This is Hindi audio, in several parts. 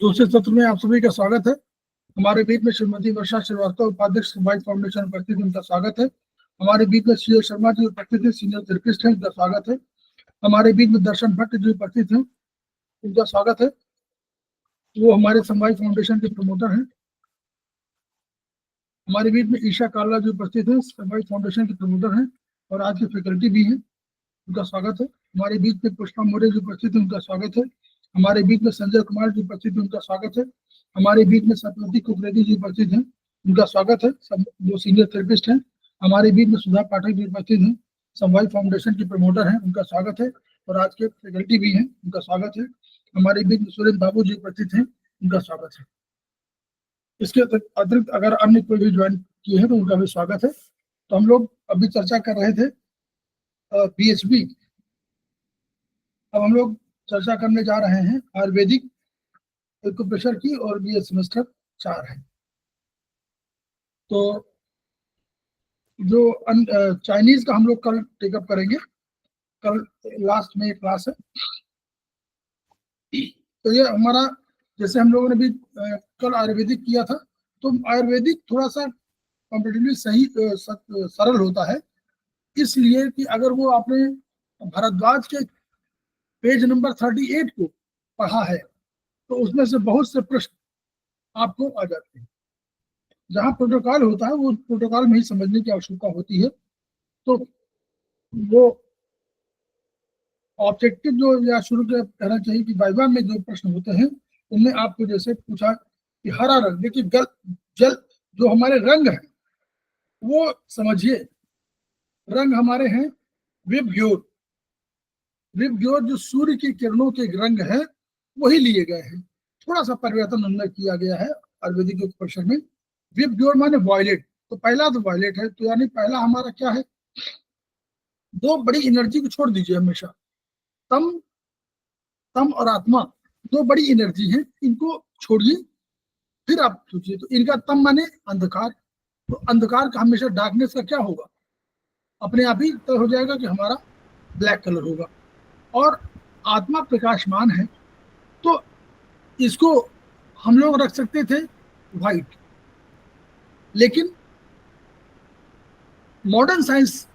दूसरे सत्र में आप सभी का स्वागत है। हमारे बीच में श्रीमती वर्षा श्रीवास्तव, उपाध्यक्ष वाइस फाउंडेशन उपस्थित, उनका स्वागत है। हमारे बीच में सीओ शर्मा जी उपस्थित है, सीनियर थेरेपिस्ट हैं, उनका स्वागत है। हमारे बीच में दर्शन भट्ट जी उपस्थित हैं, उनका स्वागत है। वो हमारे समवाय फाउंडेशन के प्रमोटर हैं। हमारे बीच में ईशा काला जी उपस्थित है, समवाय फाउंडेशन के प्रमोटर हैं और आज की फैकल्टी भी हैं, उनका स्वागत है। हमारे बीच में पुष्पा मौर्य जी उपस्थित है, उनका स्वागत है। हमारे बीच में संजय कुमार जी उपस्थित है, उनका स्वागत है। हमारे बीच में सत्यवती कुकरेती जी उपस्थित हैं, उनका स्वागत है, सब जो सीनियर थेरेपिस्ट हैं। हमारे बीच में सुधा पाठक जी उपस्थित हैं, समवाय फाउंडेशन के प्रमोटर हैं, उनका स्वागत है और आज के फैकल्टी भी हैं, उनका स्वागत है। हमारे बीच में सुरेश बाबू जी उपस्थित हैं, उनका स्वागत है। इसके अतिरिक्त अगर अन्य कोई भी ज्वाइन किए हैं तो उनका भी स्वागत है। तो हम लोग अभी चर्चा कर रहे थे पीएचबी। अब हम लोग चर्चा करने जा रहे हैं आयुर्वेदिक एक्यूप्रेशर की और ये सेमेस्टर 4 है। तो जो चाइनीज का हम लोग कल टेकअप करेंगे, कल लास्ट में एक क्लास है। तो ये हमारा, जैसे हम लोगों ने भी कल आयुर्वेदिक किया था, तो आयुर्वेदिक थोड़ा सा कॉम्पिटिटिवली सही सरल होता है, इसलिए कि अगर वो आपने भारद्वाज के पेज नंबर 38 को पढ़ा है तो उसमें से बहुत से प्रश्न आपको आ जाते हैं। जहां प्रोटोकॉल होता है वो प्रोटोकॉल में ही समझने की आवश्यकता होती है। तो वो ऑब्जेक्टिव जो या शुरू के कहना चाहिए कि वाइवा में जो प्रश्न होते हैं उनमें आपको जैसे पूछा कि हरा रंग, देखिए जल जो हमारे रंग है वो समझिए, रंग हमारे हैं विबग्योर। विबग्योर जो सूर्य की किरणों के रंग है वही लिए गए हैं, थोड़ा सा परिवर्तन उनमें किया गया है आयुर्वेदिक एक्यूप्रेशर में। विबग्योर माने वॉयलेट, तो पहला तो वॉयलेट है, तो यानी पहला हमारा क्या है, दो बड़ी एनर्जी को छोड़ दीजिए हमेशा, तम तम और आत्मा दो बड़ी एनर्जी है, इनको छोड़िए, फिर आप सोचिए। तो इनका तम माने अंधकार, तो अंधकार का हमेशा डार्कनेस का क्या होगा, अपने आप ही तय हो जाएगा कि हमारा ब्लैक कलर होगा। और आत्मा प्रकाशमान है, तो इसको हम लोग रख सकते थे व्हाइट, लेकिन मॉडर्न साइंस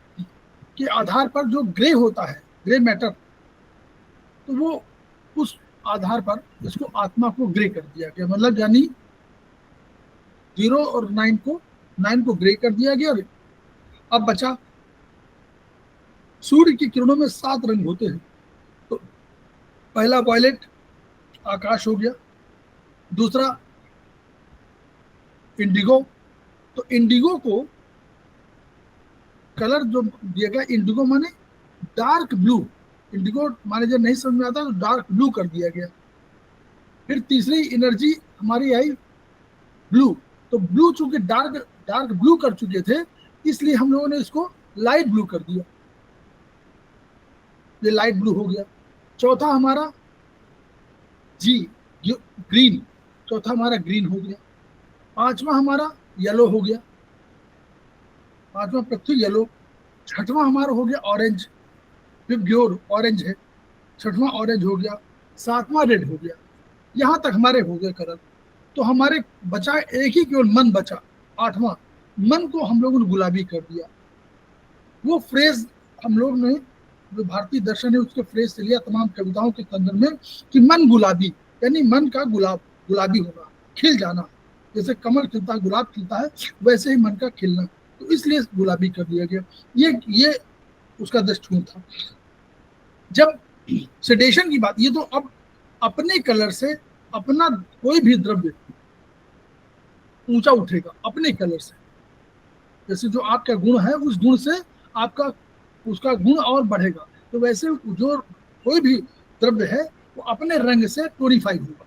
के आधार पर जो ग्रे होता है, ग्रे मैटर, तो वो उस आधार पर इसको आत्मा को ग्रे कर दिया गया, मतलब यानी 0 और 9 को ग्रे कर दिया गया। अब बचा, सूर्य की किरणों में 7 रंग होते हैं, तो पहला वॉयलेट आकाश हो गया, दूसरा इंडिगो, तो इंडिगो को कलर जो दिया गया, इंडिगो माने डार्क ब्लू, इंडिगो माने जब नहीं समझ में आता तो डार्क ब्लू कर दिया गया। फिर तीसरी एनर्जी हमारी आई ब्लू, तो ब्लू चूंकि डार्क ब्लू कर चुके थे इसलिए हम लोगों ने इसको लाइट ब्लू कर दिया, ये लाइट ब्लू हो गया। चौथा हमारा ग्रीन, चौथा हमारा ग्रीन हो गया। पांचवा हमारा येलो हो गया, पांचवा पृथ्वी येलो। छठवां हमारा हो गया ऑरेंज, विबग्योर ऑरेंज है, छठवां ऑरेंज हो गया। सातवां रेड हो गया। यहां तक हमारे हो गए कलर। तो हमारे बचा एक ही केवल मन बचा, आठवां। मन को हम लोगों ने गुलाबी कर दिया। वो फ्रेज हम लोग ने, जो भारतीय दर्शन है उसके फ्रेज से लिया तमाम कविताओं के संदर्भ में, कि मन गुलाबी, यानी मन का गुलाबी होना, खिल जाना। जैसे कमल खिलता है, गुलाब खिलता है, वैसे ही मन का खिलना, तो इसलिए गुलाबी कर दिया गया। ये उसका दृष्टिकोण था। जब सेडेशन की बात, ये तो अब अपने कलर से अपना कोई भी द्रव्य ऊंचा उठेगा अपने कलर से, जैसे जो आपका गुण है उस गुण से आपका उसका गुण और बढ़ेगा, तो वैसे जो कोई भी द्रव्य है वो अपने रंग से प्योरीफाई होगा।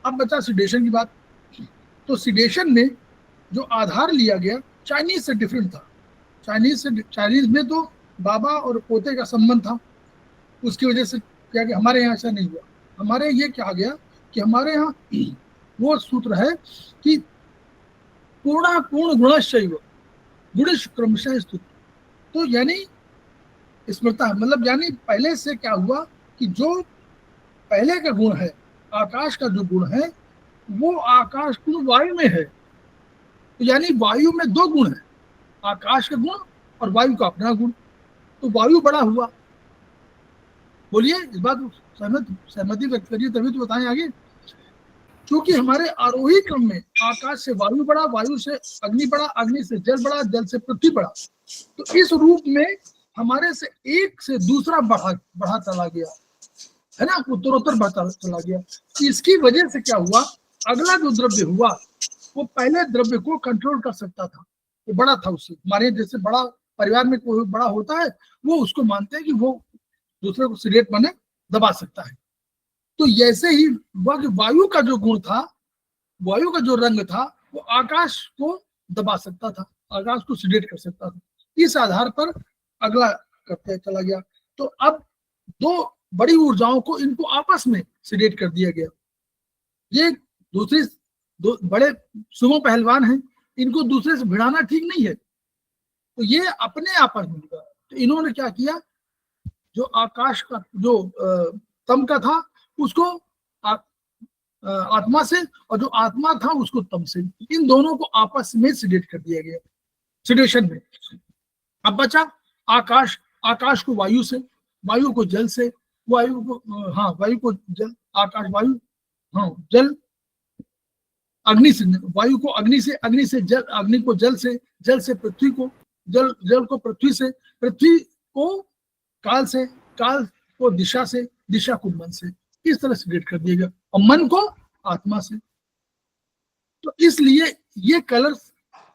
अब बचा सिडेशन की बात, तो सिडेशन में जो आधार लिया गया चाइनीज से डिफरेंट था। चाइनीज में तो बाबा और पोते का संबंध था, उसकी वजह से क्या कि हमारे यहाँ ऐसा नहीं हुआ। हमारे ये क्या गया कि हमारे यहाँ वो सूत्र है कि पूर्ण गुणशैव गुणेश क्रमशः स्तुति, तो यानी स्मृता मतलब यानी पहले से क्या हुआ कि जो पहले का गुण है, आकाश का जो गुण है, वो आकाश गुण वायु में है। तो यानी वायु में दो गुण है, आकाश का गुण और वायु का अपना गुण। तो वायु बड़ा हुआ। बोलिए इस बात सहमति व्यक्त करिए, तभी तो बताएं आगे। क्योंकि हमारे आरोही क्रम में आकाश से वायु बढ़ा, वायु से अग्नि बढ़ा, अग्नि से जल बढ़ा, जल से पृथ्वी बढ़ा। तो इस रूप में हमारे से एक से दूसरा बढ़ा चला गया, है ना, उत्तरोत्तर बढ़ता चला गया। इसकी वजह से क्या हुआ, अगला जो द्रव्य हुआ वो पहले द्रव्य को कंट्रोल कर सकता था, वो बड़ा था उससे। हमारे जैसे बड़ा परिवार में कोई बड़ा होता है, वो उसको मानते हैं कि वो दूसरे को सिगरेट माने दबा सकता है। तो ऐसे ही वायु का जो गुण था, वायु का जो रंग था, वो आकाश को दबा सकता था, आकाश को सिगरेट कर सकता था। इस आधार पर अगला करते चला गया। तो अब दो बड़ी ऊर्जाओं को, इनको आपस में सिगरेट कर दिया गया। ये दूसरी दो बड़े सुमो पहलवान हैं, इनको दूसरे से भिड़ाना ठीक नहीं है, तो ये अपने आपस में होगा। तो इन्होंने क्या किया, जो आकाश का जो तम का था उसको आत्मा से, और जो आत्मा था उसको तम से, इन दोनों को आपस में सिगरेट कर दिया गया सिगरेशन में। अब बचा आकाश, आकाश को वायु से, वायु को जल से, वायु को जल, आकाश वायु, जल अग्नि से, वायु को अग्नि से, अग्नि से जल, अग्नि को जल से, जल से पृथ्वी को, जल को पृथ्वी से, पृथ्वी को काल से, काल को दिशा से, दिशा को मन से। इस तरह से सिगरेट कर दिया गया, और मन को आत्मा से। तो इसलिए ये कलर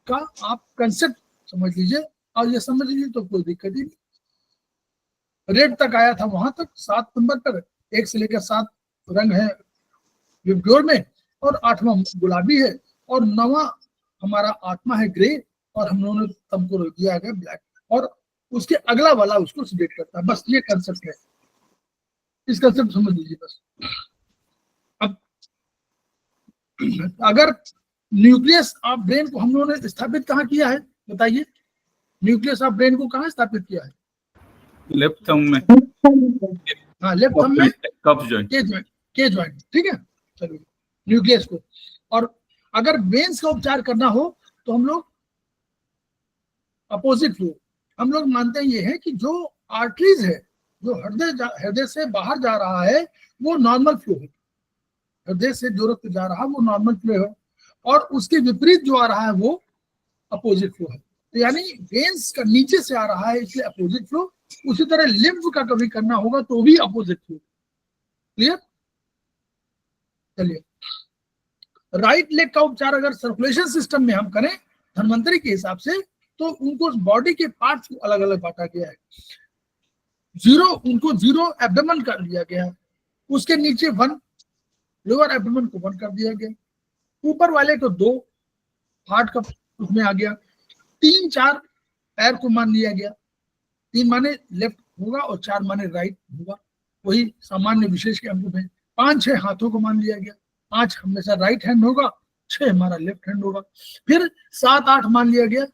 का आप कंसेप्ट समझ लीजिए, और ये समझ लीजिए तो कोई दिक्कत ही नहीं। रेड तक आया था, वहां तक 7 नंबर पर 1 से लेकर 7 रंग है विबग्योर में, और 8वां गुलाबी है, और 9वां हमारा आत्मा है ग्रे, और हम लोगों ने तब को दिया गया ब्लैक, और उसके अगला वाला उसको सिलेक्ट करता है। बस ये कंसेप्ट है, इस कंसेप्ट समझ लीजिए बस। अब अगर न्यूक्लियस ऑफ ब्रेन को हम लोगों ने स्थापित कहाँ किया है, बताइए। न्यूक्लियस ऑफ ब्रेन को कहाँ स्थापित किया है? लेफ्ट थंब में। हाँ, लेफ्ट थंब में, कफ जॉइंट, के जॉइंट, ठीक है। चलिए न्यूक्लियस को। और अगर वेन्स का उपचार करना हो तो हम लोग अपोजिट फ्लो, हम लोग मानते हैं ये है कि जो आर्टरीज है, जो हृदय से बाहर जा रहा है, वो नॉर्मल फ्लो है। हृदय से जो रक्त जा रहा है वो नॉर्मल फ्लो है, और उसके विपरीत जो आ रहा है वो अपोजिट फ्लो है। तो यानी वेन्स का नीचे से आ रहा है इसलिए अपोजिट फ्लो। उसी तरह लिम्फ का कभी करना होगा तो भी अपोजिट फ्लो। क्लियर? चलिए, राइट लेग का उपचार अगर सर्कुलेशन सिस्टम में हम करें धन्वंतरी के हिसाब से, तो उनको बॉडी के पार्ट्स को अलग अलग बांटा गया है। उनको 0 एब्डोमेन कर दिया गया है, उसके नीचे 1 लोअर एब्डोमेन को 1 कर दिया गया, ऊपर वाले को 2 हार्ट का उसमें आ गया, 3-4 पैर को मान लिया गया, 3 माने लेफ्ट होगा और 4 माने राइट होगा, वही सामान्य विशेष के अंक में। 5-6 हाथों को मान लिया गया, 5 हमेशा राइट हैंड होगा, 6 हमारा लेफ्ट हैंड होगा। फिर 7-8 मान लिया गया,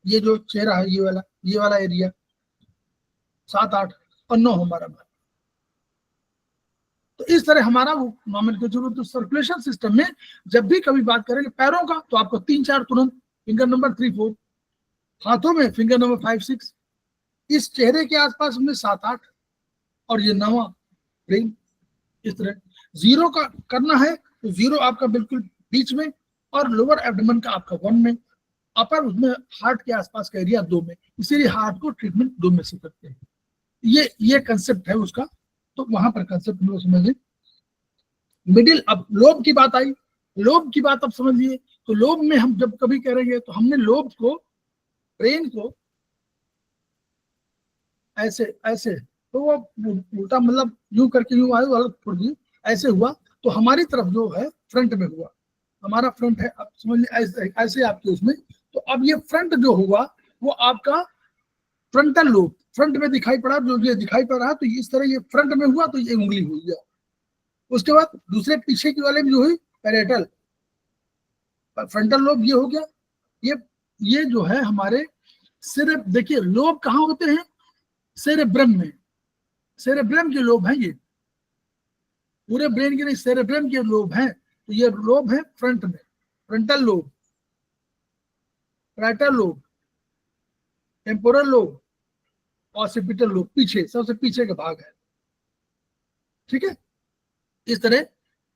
ये जो चेहरा है ये वाला एरिया 7-8, और 9 हमारा मान। तो इस तरह हमारा वो नॉमेनक्लेचर। तो सर्कुलेशन सिस्टम में जब भी कभी बात करेंगे पैरों का, तो आपको 3-4 तुरंत, फिंगर नंबर 3-4, हाथों में फिंगर नंबर 5-6, इस चेहरे के आसपास में 7-8, और ये 9वां ब्रेन। इस तरह 0 का करना है तो 0 आपका बिल्कुल बीच में, और लोअर एब्डोमेन का आपका 1 में, अपर उसमें हार्ट के आसपास का एरिया 2 में। इसीलिए हार्ट को ट्रीटमेंट 2 में से करते हैं। ये कंसेप्ट है उसका, तो वहां पर कंसेप्ट हम लोग समझिए। मिडिल, अब लोब की बात आई, लोब की बात अब समझिए। तो लोब में हम जब कभी करेंगे तो हमने लोब को, ब्रेन को ऐसे ऐसे, तो वो उल्टा मतलब यूं करके यूं आए वाला ऐसे हुआ, तो हमारी तरफ जो है फ्रंट में हुआ, हमारा फ्रंट है। अब समझ लीजिए ऐसे आपके उसमें, तो अब ये फ्रंट जो हुआ वो आपका फ्रंटल लोब, फ्रंट में दिखाई पड़ा, जो ये दिखाई पड़ रहा, तो इस तरह ये फ्रंट में हुआ, तो ये उंगली हुई गया। उसके बाद दूसरे पीछे की वाले में जो हुई पैरेटल, फ्रंटल लोब ये हो गया। ये जो है हमारे सिर्फ देखिए लोब कहाँ होते हैं, सेरेब्रम में, सेरेब्रम के लोब हैं ये, पूरे ब्रेन के नहीं, सेरेब्रम के लोब हैं। तो ये लोब है फ्रंट में, frontal lobe, parietal lobe, temporal lobe, occipital lobe, पीछे, सबसे पीछे का भाग है। ठीक है, इस तरह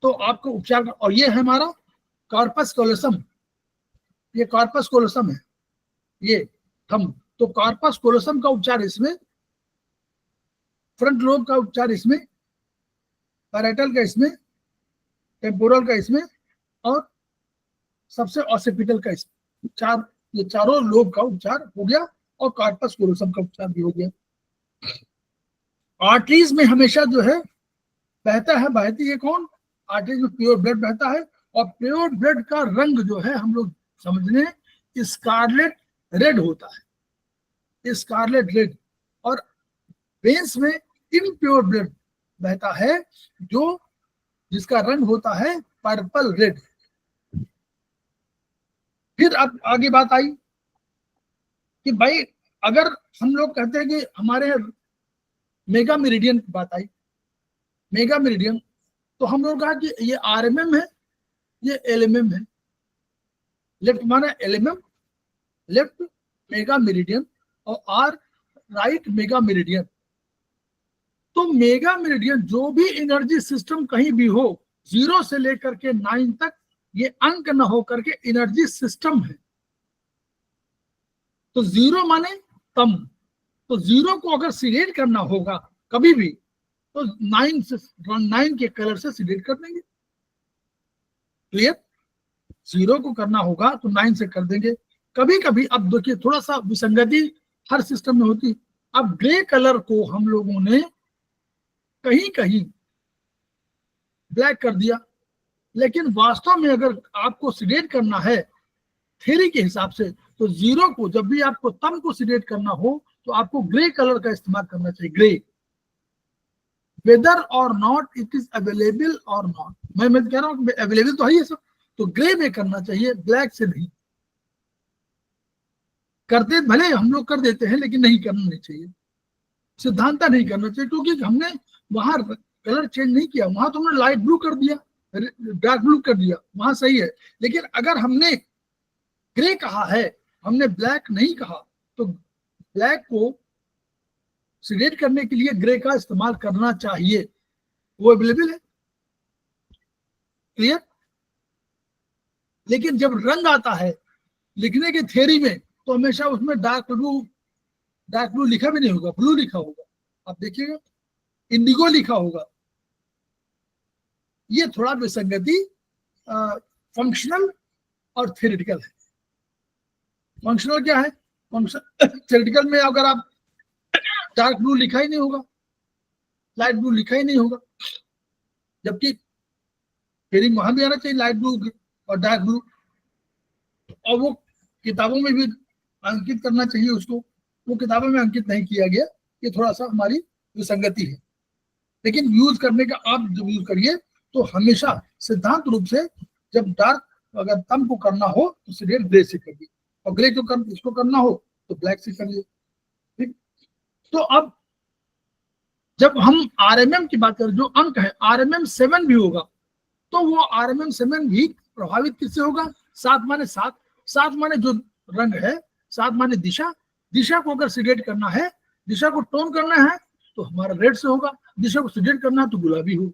तो आपको उपचार। और ये है हमारा कॉर्पस कोलोसम, ये कॉर्पस कोलोसम है, ये थंब। तो कॉर्पस कोलोसम का उपचार इसमें, फ्रंट लोब का उपचार इसमें, पैराइटल का इसमें, टेम्पोरल का इसमें, और सबसे ऑसिपिटल का इसमें। चार, ये चारों लोब का उपचार हो गया और कॉर्पस कोलोसम का उपचार भी हो गया। आर्टरीज में हमेशा जो है बहता है, बहती है कौन? आर्टरीज में प्योर ब्लड बहता है। और प्योर ब्लड का रंग जो है हम लोग समझने, स्कारलेट रेड होता है, स्कारलेट रेड। और वेन्स में इम्प्योर ब्लड बहता है जो, जिसका रंग होता है पर्पल रेड। फिर अब आगे बात आई कि भाई अगर हम लोग कहते हैं कि हमारे मेगा मेरिडियन की बात आई, मेगा मेरिडियन, तो हम लोग कहा कि ये आरएमएम है, ये एलएमएम है। लेफ्ट माना एलएमएम, लेफ्ट मेगा मेरिडियन, और आर राइट मेगा मेरिडियन। तो मेगा मेरिडियन जो भी एनर्जी सिस्टम कहीं भी हो, 0 से लेकर के 9 तक, ये अंक न हो करके एनर्जी सिस्टम है। तो 0 माने तम, तो 0 को अगर सिलेक्ट करना होगा कभी भी, तो 9 के कलर से सिलेक्ट कर देंगे। क्लियर? 0 को करना होगा तो 9 से कर देंगे। कभी कभी अब देखिए थोड़ा सा विसंगति हर सिस्टम में होती। अब ग्रे कलर को हम लोगों ने कहीं कहीं ब्लैक कर दिया, लेकिन वास्तव में अगर आपको सिलेक्ट करना है थ्योरी के हिसाब से, तो 0 को जब भी आपको तम को सिलेक्ट करना हो तो आपको ग्रे कलर का इस्तेमाल करना चाहिए। ग्रे, वेदर और नॉट इट इज अवेलेबल और नॉट, मैं कह रहा हूँ अवेलेबल तो है ये सब, तो ग्रे में करना चाहिए, ब्लैक से नहीं। करते भले हम लोग कर देते हैं, लेकिन नहीं करना नहीं चाहिए, सिद्धांत नहीं करना चाहिए, क्योंकि हमने वहां कलर चेंज नहीं किया, वहां तो हमने लाइट ब्लू कर दिया, डार्क ब्लू कर दिया, वहां सही है। लेकिन अगर हमने ग्रे कहा है, हमने ब्लैक नहीं कहा, तो ब्लैक को सिलेक्ट करने के लिए ग्रे का इस्तेमाल करना चाहिए, वो अवेलेबल है। क्लियर? लेकिन जब रंग आता है लिखने के थ्योरी में, तो हमेशा उसमें डार्क ब्लू लिखा भी नहीं होगा, ब्लू लिखा होगा, आप देखिएगा, इंडिगो लिखा होगा। ये थोड़ा विसंगति फंक्शनल और थ्योरेटिकल है। फंक्शनल क्या है? थ्योरेटिकल में अगर आप डार्क ब्लू लिखा ही नहीं होगा, लाइट ब्लू लिखा ही नहीं होगा, जबकि हेडिंग वहां भी आना चाहिए लाइट ब्लू और डार्क ब्लू, और वो किताबों में भी अंकित करना चाहिए उसको, वो किताबों में अंकित नहीं किया गया। ये थोड़ा सा हमारी विसंगति है। लेकिन यूज करने का आप जब यूज करिए तो हमेशा सिद्धांत रूप से जब डार्क अगर तम को करना हो तो सिलेक्ट ग्रे से करिए, और ग्रे को इसको करना हो तो ब्लैक से करिए। ठीक? तो अब जब हम आरएमएम की बात करें, जो अंक है आरएमएम 7 भी होगा, तो वो आरएमएम 7 भी प्रभावित किससे होगा? 7 माने 7, 7 माने जो रंग है, 7 माने दिशा, दिशा को अगर सिलेक्ट करना है, दिशा को टोन करना है तो हमारा रेड से होगा, दिशा को सिलेक्ट करना है तो गुलाबी हो,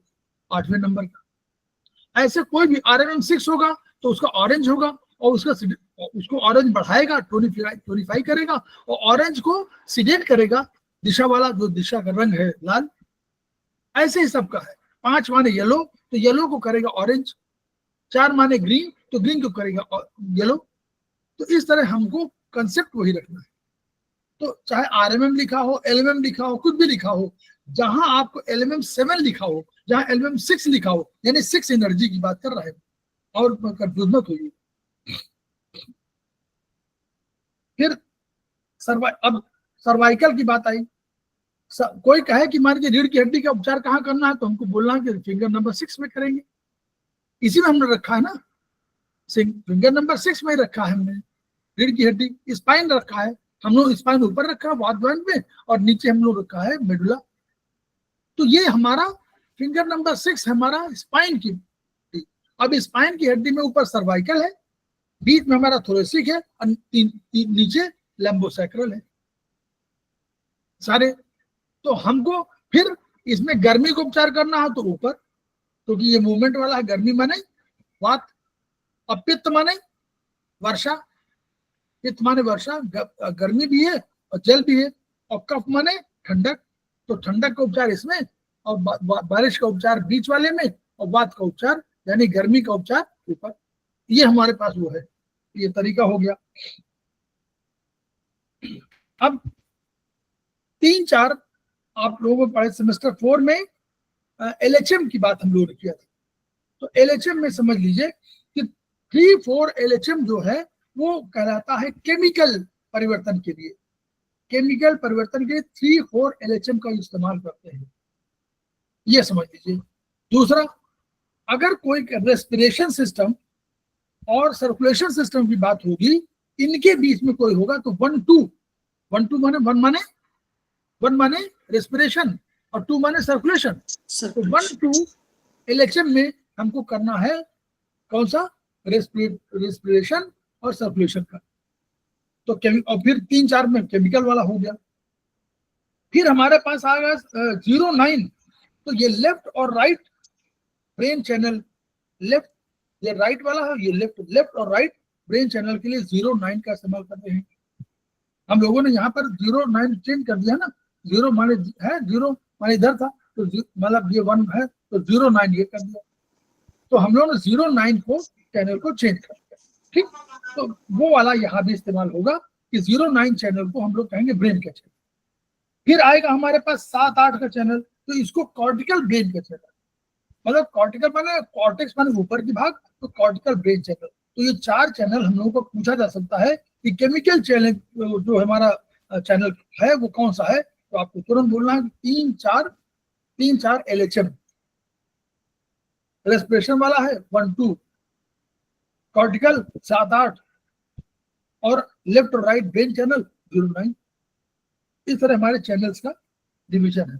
8वें नंबर का। ऐसे कोई भी आरएमएम 6 होगा तो उसका ऑरेंज होगा, और उसको ऑरेंज बढ़ाएगा, टोनिफाई करेगा, और ऑरेंज को सिलेक्ट करेगा दिशा वाला, जो दिशा का रंग है लाल। ऐसे ही सबका है। 5 माने येलो, तो येलो को करेगा ऑरेंज, 4 माने ग्रीन, तो ग्रीन को करेगा येलो। तो इस तरह हमको कंसेप्ट वही रखना है। तो चाहे आरएमएम लिखा हो, एलएमएम लिखा हो, कुछ भी लिखा हो, जहां आपको एलएमएम 7 लिखा हो, जहां एलएमएम 6 लिखा हो, यानी 6 एनर्जी की बात कर रहे हैं, और कंफ्यूज मत होइए। फिर अब सर्वाइकल की बात आई। कोई कहे कि मान लीजिए रीढ़ की हड्डी का उपचार कहाँ करना है, तो हमको बोलना है कि फिंगर नंबर 6 में करेंगे। इसी में हमने रखा है ना, फिंगर नंबर 6 में ही रखा है हमने, रीढ़ की हड्डी, स्पाइन रखा है, हम लोग स्पाइन ऊपर रखा है वाद ज्वाइंट में और नीचे हम लोग रखा है मेडुला। तो ये हमारा फिंगर नंबर 6 हमारा स्पाइन की। अब स्पाइन की हड्डी में ऊपर सर्वाइकल है, बीच में हमारा थोरेसिक है और नीचे लैम्बोसैक्रल है सारे। तो हमको फिर इसमें गर्मी को उपचार करना है तो ऊपर, क्योंकि ये मूवमेंट वाला है। गर्मी माने वात, और पित्त माने वर्षा, पित्त माने वर्षा, गर्मी भी है और जल भी है, और कफ माने ठंडक, तो ठंडक का उपचार इसमें, और बारिश का उपचार बीच वाले में, और वात का उपचार यानी गर्मी का उपचार ऊपर। ये हमारे पास वो है, ये तरीका हो गया। अब 3-4 आप लोगों को पढ़े सेमेस्टर 4 में LHM की बात हम लोगों ने किया था। तो LHM में समझ लीजिए कि 3-4 LHM जो है वो कहलाता है केमिकल परिवर्तन के लिए। केमिकल परिवर्तन के 3-4 LHM का इस्तेमाल करते हैं, ये समझ लीजिए। दूसरा, अगर कोई रेस्पिरेशन सिस्टम और सर्कुलेशन सिस्टम की बात होगी, इनके बीच में कोई होगा तो 1-2 माने 1 माने रेस्पिरेशन और 2 माने सर्कुलेशन। तो 1-2 LHM में हमको करना है कौन सा, रेस्पिरेशन और सर्कुलेशन का। तो और फिर 3-4 में केमिकल वाला हो गया। फिर हमारे पास आ गया 0-9। तो ये लेफ्ट और राइट ब्रेन चैनल, लेफ्ट ये राइट वाला है, ये लेफ्ट और राइट ब्रेन चैनल के लिए 0-9 का इस्तेमाल करते हैं हम लोगों ने। यहाँ पर 0-9 चेंज कर दिया ना, 0 माने है, 0 माने इधर था, तो मतलब ये 1 है तो 0-9 ये कर दिया। तो हम लोगों ने 0-9 को चैनल को चेंज कर दिया, ठीक। तो वो वाला यहाँ भी इस्तेमाल होगा कि 0-9 चैनल को हम लोग कहेंगे ब्रेन का चैनल। फिर आएगा हमारे पास 7-8 का चैनल, तो इसको कॉर्टिकल ब्रेन का चैनल, मतलब कॉर्टिकल माने कॉर्टेक्स माने ऊपर की भाग, तो कॉर्टिकल ब्रेन चैनल। तो ये 4 चैनल हम लोगों को पूछा जा सकता है कि केमिकल चैनल जो हमारा चैनल है वो कौन सा है। तो आपको तुरंत बोलना है 3-4 LHM। रेस्पिरेशन वाला है 1-2, कॉर्टिकल 7-8, और लेफ्ट और राइट ब्रेन चैनल 0-9। इस तरह हमारे चैनल्स का डिवीजन है।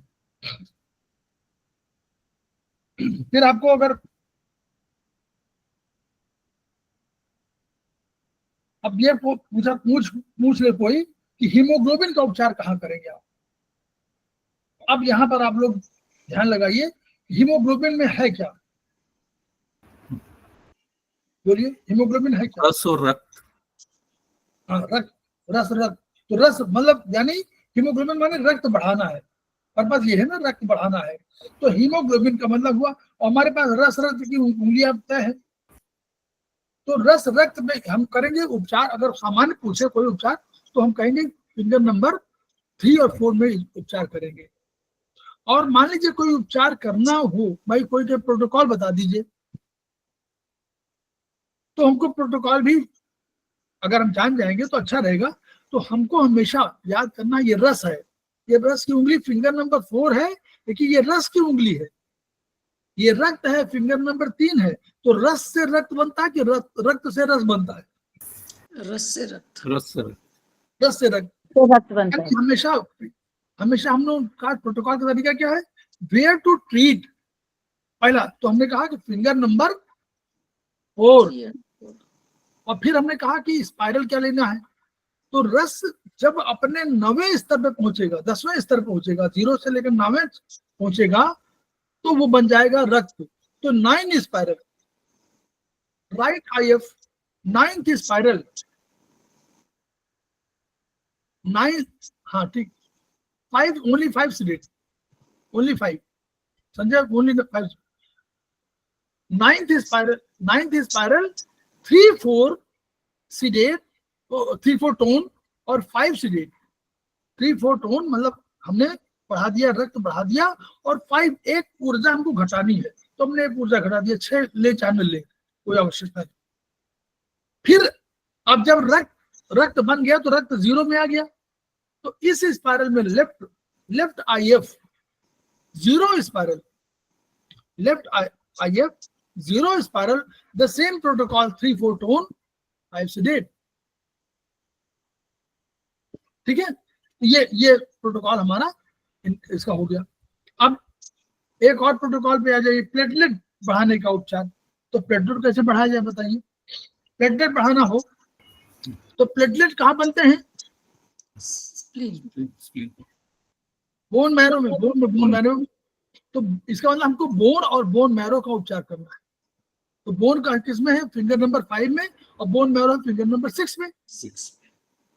फिर आपको अगर अब ये पूछ ले कोई कि हीमोग्लोबिन का उपचार कहाँ करेंगे आप। अब यहाँ पर आप लोग ध्यान लगाइए, हीमोग्लोबिन में है क्या, बोलिए हीमोग्लोबिन है क्या। रस और रक्त। हाँ, रक्त। तो रस मतलब यानी हीमोग्लोबिन माने रक्त बढ़ाना है, पर्पस ये है ना, रक्त बढ़ाना है। तो हीमोग्लोबिन का मतलब हुआ, और हमारे पास रस रक्त की उंगलियां तय है। तो रस रक्त में हम करेंगे उपचार। अगर सामान्य पूछे कोई उपचार तो हम कहेंगे फिंगर नंबर 3 और 4 में उपचार करेंगे। और मान लीजिए कोई उपचार करना हो, भाई कोई के प्रोटोकॉल बता दीजिए, तो हमको प्रोटोकॉल भी अगर हम जान जाएंगे तो अच्छा रहेगा। तो हमको हमेशा याद करना, ये रस है, ये रस की उंगली फिंगर नंबर 4 है, लेकिन ये रस की उंगली है। ये रक्त है, फिंगर नंबर 3 है। तो रस से रक्त बनता है कि रक्त से रस बनता है, रस से रक्त, रस से रक्त, रस से रक्त बनता है। हमेशा हम लोग का प्रोटोकॉल का तरीका क्या है, वेयर टू ट्रीट। पहला तो हमने कहा कि फिंगर नंबर 4, और फिर हमने कहा कि स्पाइरल क्या लेना है। तो रस जब अपने 9वें स्तर पे पहुंचेगा, 10वें स्तर पे पहुंचेगा, 0 से लेकर 9वें पहुंचेगा, तो वो बन जाएगा रक्त। तो 9 spiral, right IF 9th spiral, 9, हाँ ठीक, 5, only 5 seeded, only 5, Sanjay only 5। 9th spiral 3-4 seeded, 3-4 tone और 5 सीडेड। 3-4 टोन मतलब हमने बढ़ा दिया, रक्त बढ़ा दिया, और 5 एक ऊर्जा हमको घटानी है, तो हमने एक ऊर्जा घटा दिया, 6 ले 4 ले, कोई आवश्यकता नहीं। फिर अब जब रक्त बन गया तो रक्त 0 में आ गया, तो इस स्पाइरल में left IF 0 spiral, left IF 0 spiral, the same protocol 3-4 tone 5 seeded. ठीक है, ये प्रोटोकॉल हमारा इसका हो गया। अब एक और प्रोटोकॉल पे आ जाइए, प्लेटलेट बढ़ाने का उपचार। तो प्लेटलेट कैसे बढ़ाया जाए बताइए। प्लेटलेट बढ़ाना हो तो प्लेटलेट कहाँ बनते हैं? स्प्लीन। बोन मैरो में, बोन मैरो में। तो इसका मतलब हमको बोन और बोन मैरो का उपचार करना है। तो बोन का किसमें है? फिंगर नंबर 5 में, और बोन मैरो फिंगर नंबर 6 में।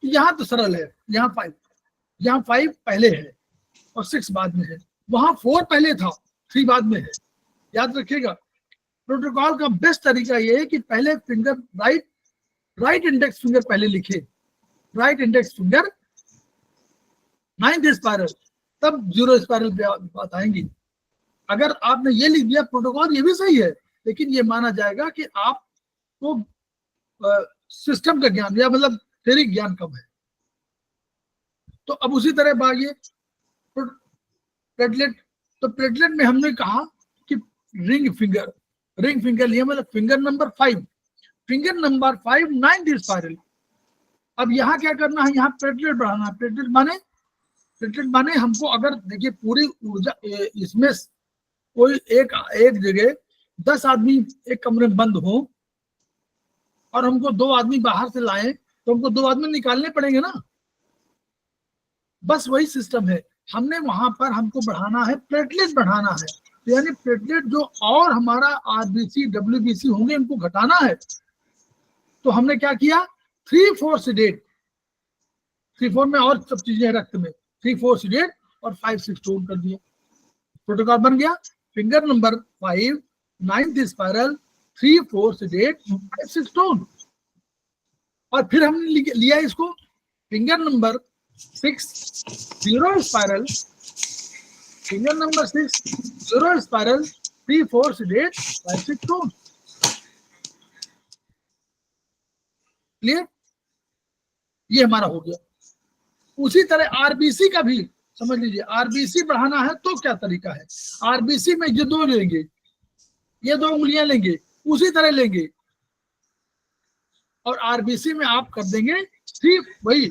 यहाँ तो सरल है, यहाँ 5 पहले है और 6 बाद में है। वहां 4 पहले था, 3 बाद में है। याद रखिएगा, प्रोटोकॉल का बेस्ट तरीका ये है कि पहले फिंगर राइट इंडेक्स फिंगर पहले लिखे, right index finger 9th spiral, तब 0 स्पाइरल पे बात आएंगी। अगर आपने ये लिख दिया प्रोटोकॉल, ये भी सही है, लेकिन ये माना जाएगा कि आपको सिस्टम का ज्ञान या मतलब थ्योरी ज्ञान कम है। तो अब उसी तरह भागिए प्लेटलेट। तो प्लेटलेट में हमने कहा कि रिंग फिंगर लिया, मतलब finger number 5, finger number 5 9th spiral. अब यहाँ क्या करना है? यहाँ प्लेटलेट बढ़ाना है। प्लेटलेट माने हमको, अगर देखिए पूरी ऊर्जा इसमें कोई एक जगह 10 आदमी एक कमरे में बंद हो और हमको 2 आदमी बाहर से लाए, तो हमको 2 आदमी निकालने पड़ेंगे ना। बस वही सिस्टम है। हमने वहां पर हमको बढ़ाना है, प्लेटलेट बढ़ाना है। तो यानी प्लेटलेट जो और हमारा आरबीसी डब्ल्यूबीसी होंगे इनको घटाना है। तो हमने क्या किया? 3-4 सीडेट, 3-4 में और सब चीजें रक्त में, 3-4 सीडेट और 5-6 टोन कर दिया। प्रोटोकॉल बन गया finger number 5 9th spiral 3-4 seeded 5-6 tone. और फिर हमने लिया इसको finger number 6 0 spiral, finger number 6 0 spiral 3-4 seeded 5-6 tone. Clear? ये हमारा हो गया। उसी तरह आरबीसी का भी समझ लीजिए। आरबीसी बढ़ाना है तो क्या तरीका है? आरबीसी में ये 2 लेंगे, ये 2 उंगलियां लेंगे, उसी तरह लेंगे, और आरबीसी में आप कर देंगे 3, वही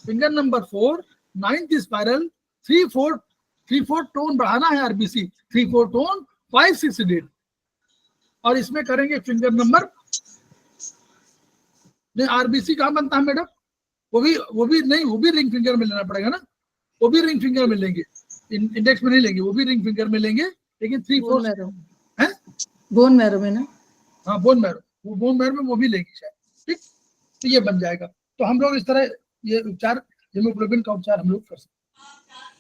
finger number 4 9th spiral 3-4 tone बढ़ाना है। RBC 3-4 tone 5-6 seeded. और इसमें करेंगे फिंगर नंबर, नहीं आरबीसी कहाँ बनता है मैडम? वो भी नहीं, वो भी रिंग फिंगर में लेना पड़ेगा ना। वो भी रिंग फिंगर में लेंगे, इंडेक्स में नहीं लेंगे, वो भी रिंग फिंगर में लेंगे, लेकिन 3-4 है बोन मैरो में ना। हाँ बोन मैरो में वो भी लेंगे शायद। ठीक, तो ये बन जाएगा। तो हम लोग इस तरह ये उपचार, हीमोग्लोबिन का उपचार हम लोग कर सकते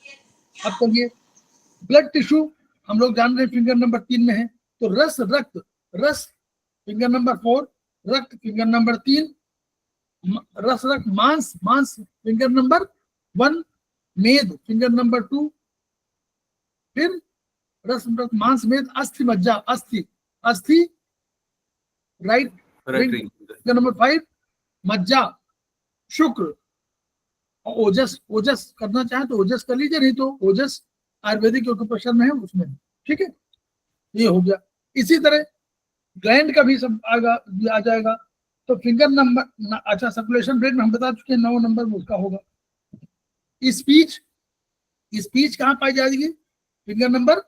हैं। अब चलिए ब्लड टिश्यू हम लोग जान रहे हैं फिंगर नंबर 3 में है। तो रस फिंगर नंबर 4, रक्त फिंगर नंबर 3, रक्त मांस फिंगर नंबर 1, मेद फिंगर नंबर 2, फिर मांस मेद, अस्थि मज्जा, अस्थि राइट फिंगर नंबर 5, मज्जा, शुक्र, और ओजस करना चाहे तो ओजस कर लीजिए, नहीं तो ओजस आयुर्वेदिक ऑक्यूपेशर में है, उसमें। ठीक है, ये हो गया। इसी तरह ग्लैंड का भी सब आ जाएगा। तो फिंगर नंबर, अच्छा सर्कुलेशन रेट में हम बता चुके हैं 9 नंबर में उसका होगा। स्पीच कहाँ पाई जाएगी? फिंगर नंबर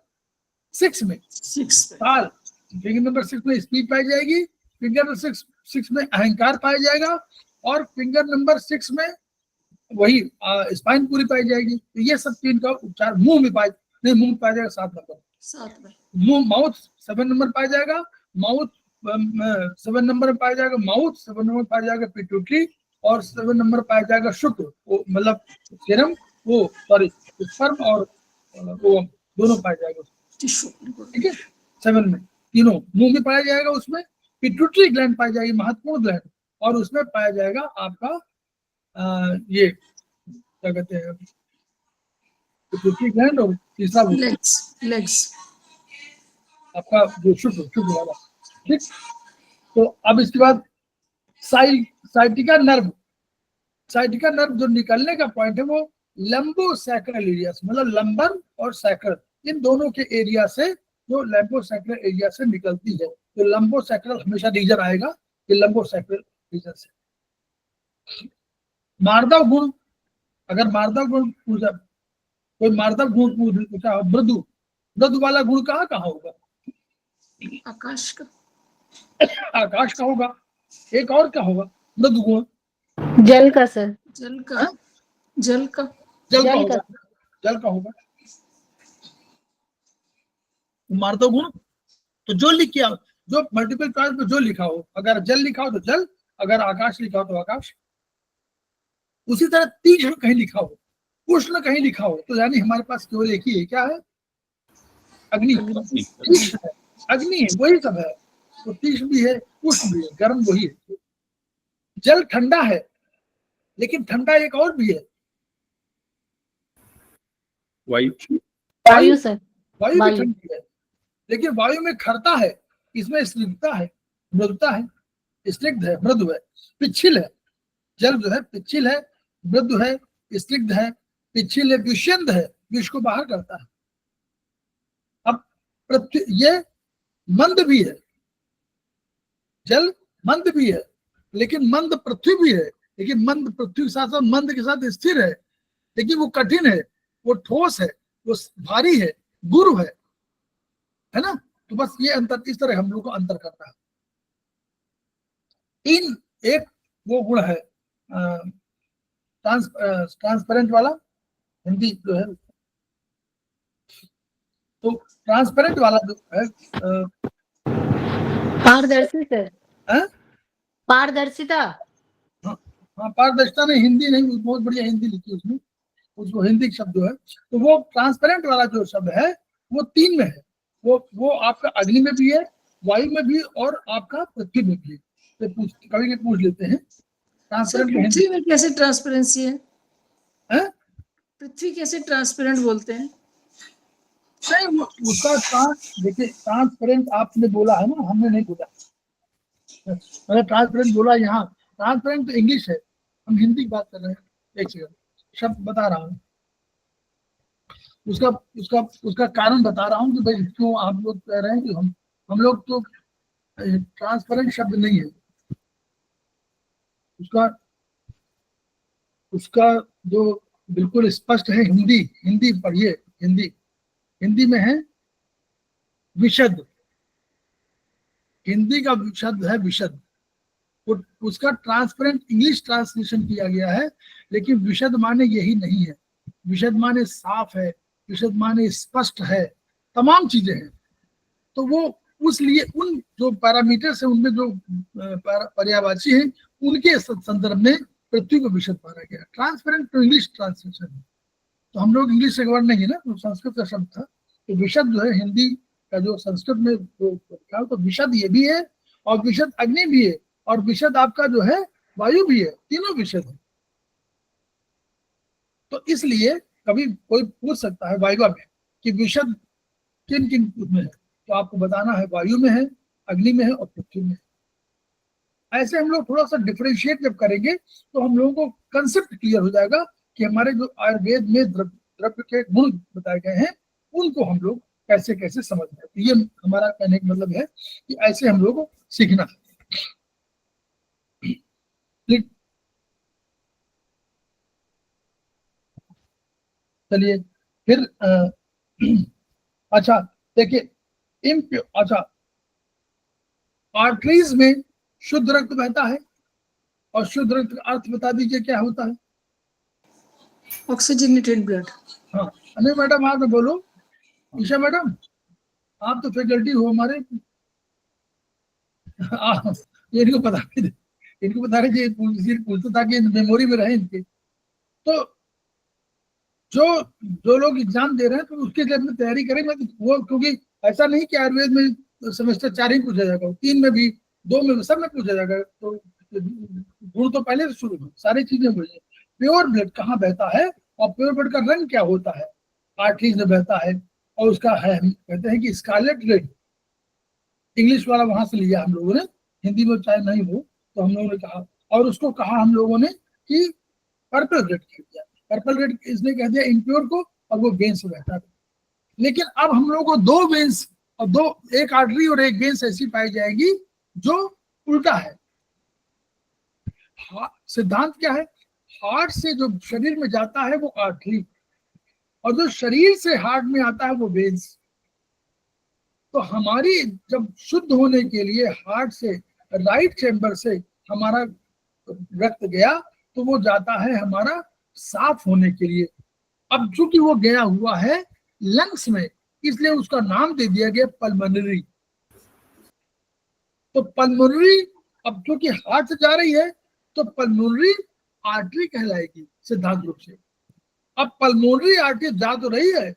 6 में। ताल फिंगर नंबर 6 में स्पीच पाई जाएगी। फिंगर नंबर 6 में अहंकार पाया जाएगा, और फिंगर नंबर 6 में वही स्पाइन पूरी पाई जाएगी। तो ये सब 3 का उपचार मुंह में पाया जाएगा 7 नंबर। मुंह माउथ 7 नंबर पाया जाएगा, माउथ 7 नंबर पाया जाएगा, माउथ 7 नंबर पाया जाएगा पिट्यूटरी, और 7 नंबर पाया जाएगा शुक्र, वो मतलब सीरम, वो सॉरी स्पर्म और वो दोनों पाया जाएगा। ठीक है, 7 में तीनों मुंह में पाया जाएगा। उसमें पिट्यूटरी ग्लैंड पाई जाएगी, महत्वपूर्ण ग्लैंड, और उसमें पाया जाएगा आपका ये क्या कहते हैं पिट्यूटरी ग्लैंड, और तीसरा लेग्स आपका जो शुक्र वाला। ठीक, तो अब इसके बाद साइटिका नर्व जो निकलने का पॉइंट है वो लंबोसैक्रल एरिया से, मतलब लंबर और सैक्रल इन दोनों के एरिया से, जो लंबोसैक्रल एरिया से निकलती है। तो लंबोसैक्रल हमेशा रीजन आएगा, ये लंबोसैक्रल रीजन से। मार्दव गुण अगर मार्दव गुण पूछा, कोई मार्दव गुण पूछा, मृदु, मृदु वाला गुण कहाँ होगा? आकाश का। आकाश का होगा। एक और क्या होगा मृदु गुण? जल का सर। जल का। हाँ? जल का। जल का जल होगा। जल का होगा मार्दव गुण। तो जो लिखा, जो मल्टीपल चॉइस में जो लिखा हो, अगर जल लिखा हो तो जल, अगर आकाश लिखा हो तो आकाश। उसी तरह तीक्ष्ण कहीं लिखा हो, उष्ण कहीं लिखा हो, तो यानी हमारे पास केवल एक ही है, क्या है? अग्नि। तीक्ष्ण है, अग्नि है, वही सब है। तो तीक्ष्ण भी है, उष्ण भी है, गर्म वही है। जल ठंडा है, लेकिन ठंडा एक और भी है, वायु। वायु सर। वायु भी वायु। ठंडी है, लेकिन वायु में खरता है, इसमें स्निग्धता है, मृदुता है, स्निग्ध है, मृदु है, पिच्छिल है। जल जो है पिच्छिल है, मृदु है, स्निग्ध है, पिच्छिल है, विषयंद है, विष को बाहर करता है। अब पृथ्वी ये मंद भी है, जल मंद भी है, लेकिन मंद पृथ्वी भी है, लेकिन मंद पृथ्वी के साथ साथ मंद के साथ स्थिर है, लेकिन वो कठिन है, वो ठोस है, वो भारी है, गुरु है ना? तो बस ये अंतर, इस तरह हम लोग को अंतर करता है। इन एक वो गुण है ट्रांसपेरेंट वाला, हिंदी जो है, तो ट्रांसपेरेंट वाला जो है पारदर्शी सर। पारदर्शिता। हाँ, पारदर्शिता नहीं, हिंदी नहीं, बहुत बढ़िया हिंदी लिखी उसमें, उसको हिंदी शब्द जो है, तो वो ट्रांसपेरेंट वाला जो शब्द है वो 3 में है। वो आपका अग्नि में भी है, वायु में भी, और आपका पृथ्वी में भी है। तो कभी पूछ लेते हैं ट्रांसपेरेंट में पृथ्वी में कैसे ट्रांसपेरेंसी है? है? पृथ्वी कैसे ट्रांसपेरेंट बोलते हैं? नहीं, वो उसका देखिए, ट्रांसपेरेंट आपने बोला है ना, हमने नहीं बोला। मैंने ट्रांसपेरेंट बोला यहाँ, ट्रांसपेरेंट तो इंग्लिश है, हम हिंदी की बात कर रहे हैं। एक सेकंड, शब्द बता रहा हूँ, उसका उसका उसका कारण बता रहा हूँ कि भाई क्यों आप लोग कह रहे हैं कि हम लोग तो ट्रांसपेरेंट शब्द नहीं है उसका। उसका जो बिल्कुल स्पष्ट है, हिंदी पढ़िए, हिंदी में है विशद। हिंदी का शब्द है विशद, उसका ट्रांसपेरेंट इंग्लिश ट्रांसलेशन किया गया है, लेकिन विशद माने यही नहीं है। विशद माने साफ है, विशद माने स्पष्ट है, तमाम चीजें हैं। तो वो उसलिए उन जो पैरामीटर्स है, उनमें जो पर्यायवाची हैं, उनके संदर्भ में पृथ्वी को विशद माना गया। ट्रांसपेरेंट तो इंग्लिश ट्रांसलेशन है, तो हम लोग इंग्लिश से वर्ड नहीं है ना, तो संस्कृत का शब्द था। तो विशद जो है हिंदी का जो संस्कृत में तो विशद ये भी है, और विशद अग्नि भी है, और विशद आपका जो है वायु भी है, तीनों विशद है। तो इसलिए कभी कोई पूछ सकता है वायवा में कि विशद किन किन में है, तो आपको बताना है वायु में है, अग्नि में है, और पृथ्वी में है। ऐसे हम लोग थोड़ा सा डिफरेंशिएट जब करेंगे तो हम लोगों को कंसेप्ट क्लियर हो जाएगा कि हमारे जो आयुर्वेद में द्रव्य के गुण बताए गए हैं, उनको हम लोग कैसे कैसे समझना है। तो ये हमारा कहने का मतलब है कि ऐसे हम लोग को सीखना है। चलिए फिर अच्छा देखिए, अच्छा, आर्टरीज में शुद्ध रक्त बहता है, और शुद्ध रक्त का अर्थ बता दीजिए क्या होता है? Oxygenated blood. हाँ, अरे मैडम आप तो बोलो, ईशा मैडम आप तो फैकल्टी हो हमारे, ये इनको बता रहे पूछता ताकि मेमोरी में रहे इनके। तो जो लोग एग्जाम दे रहे हैं तो उसके लिए अपनी तैयारी करेंगे वो, क्योंकि ऐसा नहीं कि आयुर्वेद में सेमेस्टर 4 ही पूछा जाएगा, 3 में भी, 2 में भी, सब में पूछा जाएगा। तो गुण तो पहले से शुरू हो, सारी चीजें बोलिए। प्योर ब्लड कहाँ बहता है, और प्योर ब्लड का रंग क्या होता है? आर्टरीज में बहता है, और उसका है, हम कहते हैं कि स्कारलेट रेड। इंग्लिश वाला वहां से लिया हम लोगों ने, हिंदी में चाहे नहीं हो, तो हम लोगों ने कहा, और उसको कहा हम लोगों ने कि पर्पल रेड कह दिया। पर्पल रेड इसने कह दिया इम्प्योर को, और वो वेन्स से बहता था। लेकिन अब हम लोगों को 2 वेन्स और एक आर्टरी और एक वेन्स ऐसी पाई जाएगी जो उल्टा है। हाँ, सिद्धांत क्या है? हार्ट से जो शरीर में जाता है वो आर्टरी, और जो शरीर से हार्ट में आता है वो वेन्स। तो हमारी जब शुद्ध होने के लिए हार्ट से, राइट चैम्बर से हमारा रक्त गया, तो वो जाता है हमारा साफ होने के लिए। अब चूंकि वो गया हुआ है लंग्स में, इसलिए उसका नाम दे दिया गया पल्मोनरी। तो पल्मोनरी अब क्योंकि हार्ट से जा रही है तो पल्मोनरी आर्टरी कहलाएगी सिद्धांत रूप से। अब पल्मोनरी आर्टरी जा तो रही है,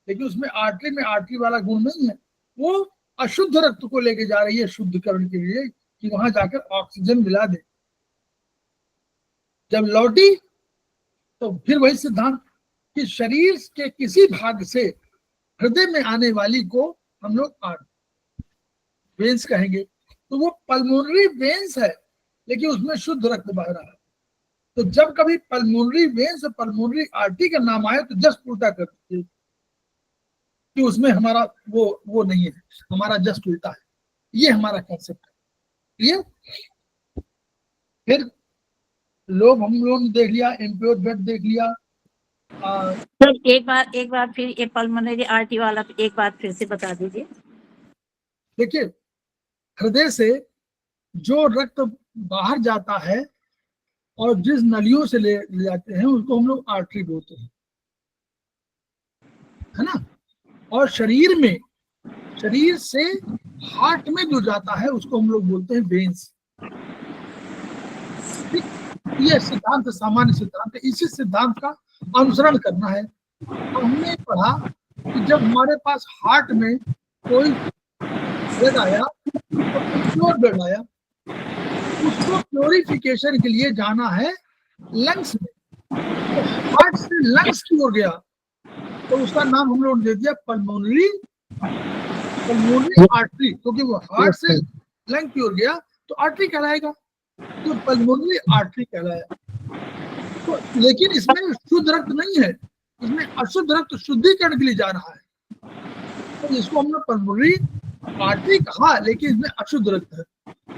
लेकिन उसमें आर्टरी में आर्टरी वाला गुण नहीं है, वो अशुद्ध रक्त को लेके जा रही है शुद्धिकरण के लिए, कि वहां जाकर ऑक्सीजन मिला दे। जब लौटी तो फिर वही सिद्धांत कि शरीर के किसी भाग से हृदय में आने वाली को हम लोग वेन्स कहेंगे। तो वो पल्मोनरी वेन्स है, लेकिन उसमें शुद्ध रक्त बह रहा है। तो जब कभी पल्मोनरी वेन्स और पल्मोनरी आर्टरी का नाम आए तो जस्ट उल्टा कर दीजिए कि उसमें हमारा वो नहीं है, हमारा जस्ट उल्टा है। ये हमारा कॉन्सेप्ट है। ये फिर लोग हम लोगों ने देख लिया, इम्प्योर ब्लड देख लिया। सर एक बार फिर ये पल्मोनरी आर्टरी वाला एक बार फिर से बता दीजिए। देखिए, हृदय से जो रक्त बाहर जाता है और जिस नलियों से ले जाते हैं उसको हम लोग आर्टरी बोलते हैं, है ना। और शरीर में, शरीर से हार्ट में जो जाता है उसको हम लोग बोलते हैं वेन्स। ये सिद्धांत सामान्य सिद्धांत है, इसी सिद्धांत का अनुसरण करना है। तो हमने पढ़ा कि जब हमारे पास हार्ट में कोई ब्लड आया तो प्योर ब्लड आया, उसको प्योरिफिकेशन के लिए जाना है लंग्स में। तो हार्ट से लंग्स की ओर गया तो उसका नाम हम लोग दे दिया पल्मोनरी आर्टरी, क्योंकि वो हार्ट से लंग की ओर गया तो आर्टरी कहलाएगा, तो पल्मोनरी आर्टरी कहलाया। तो लेकिन इसमें शुद्ध रक्त नहीं है, इसमें अशुद्ध रक्त शुद्धिकरण के लिए जा रहा है, तो इसको हमने पल्मोनरी आर्टरी कहा, लेकिन इसमें अशुद्ध रक्त है।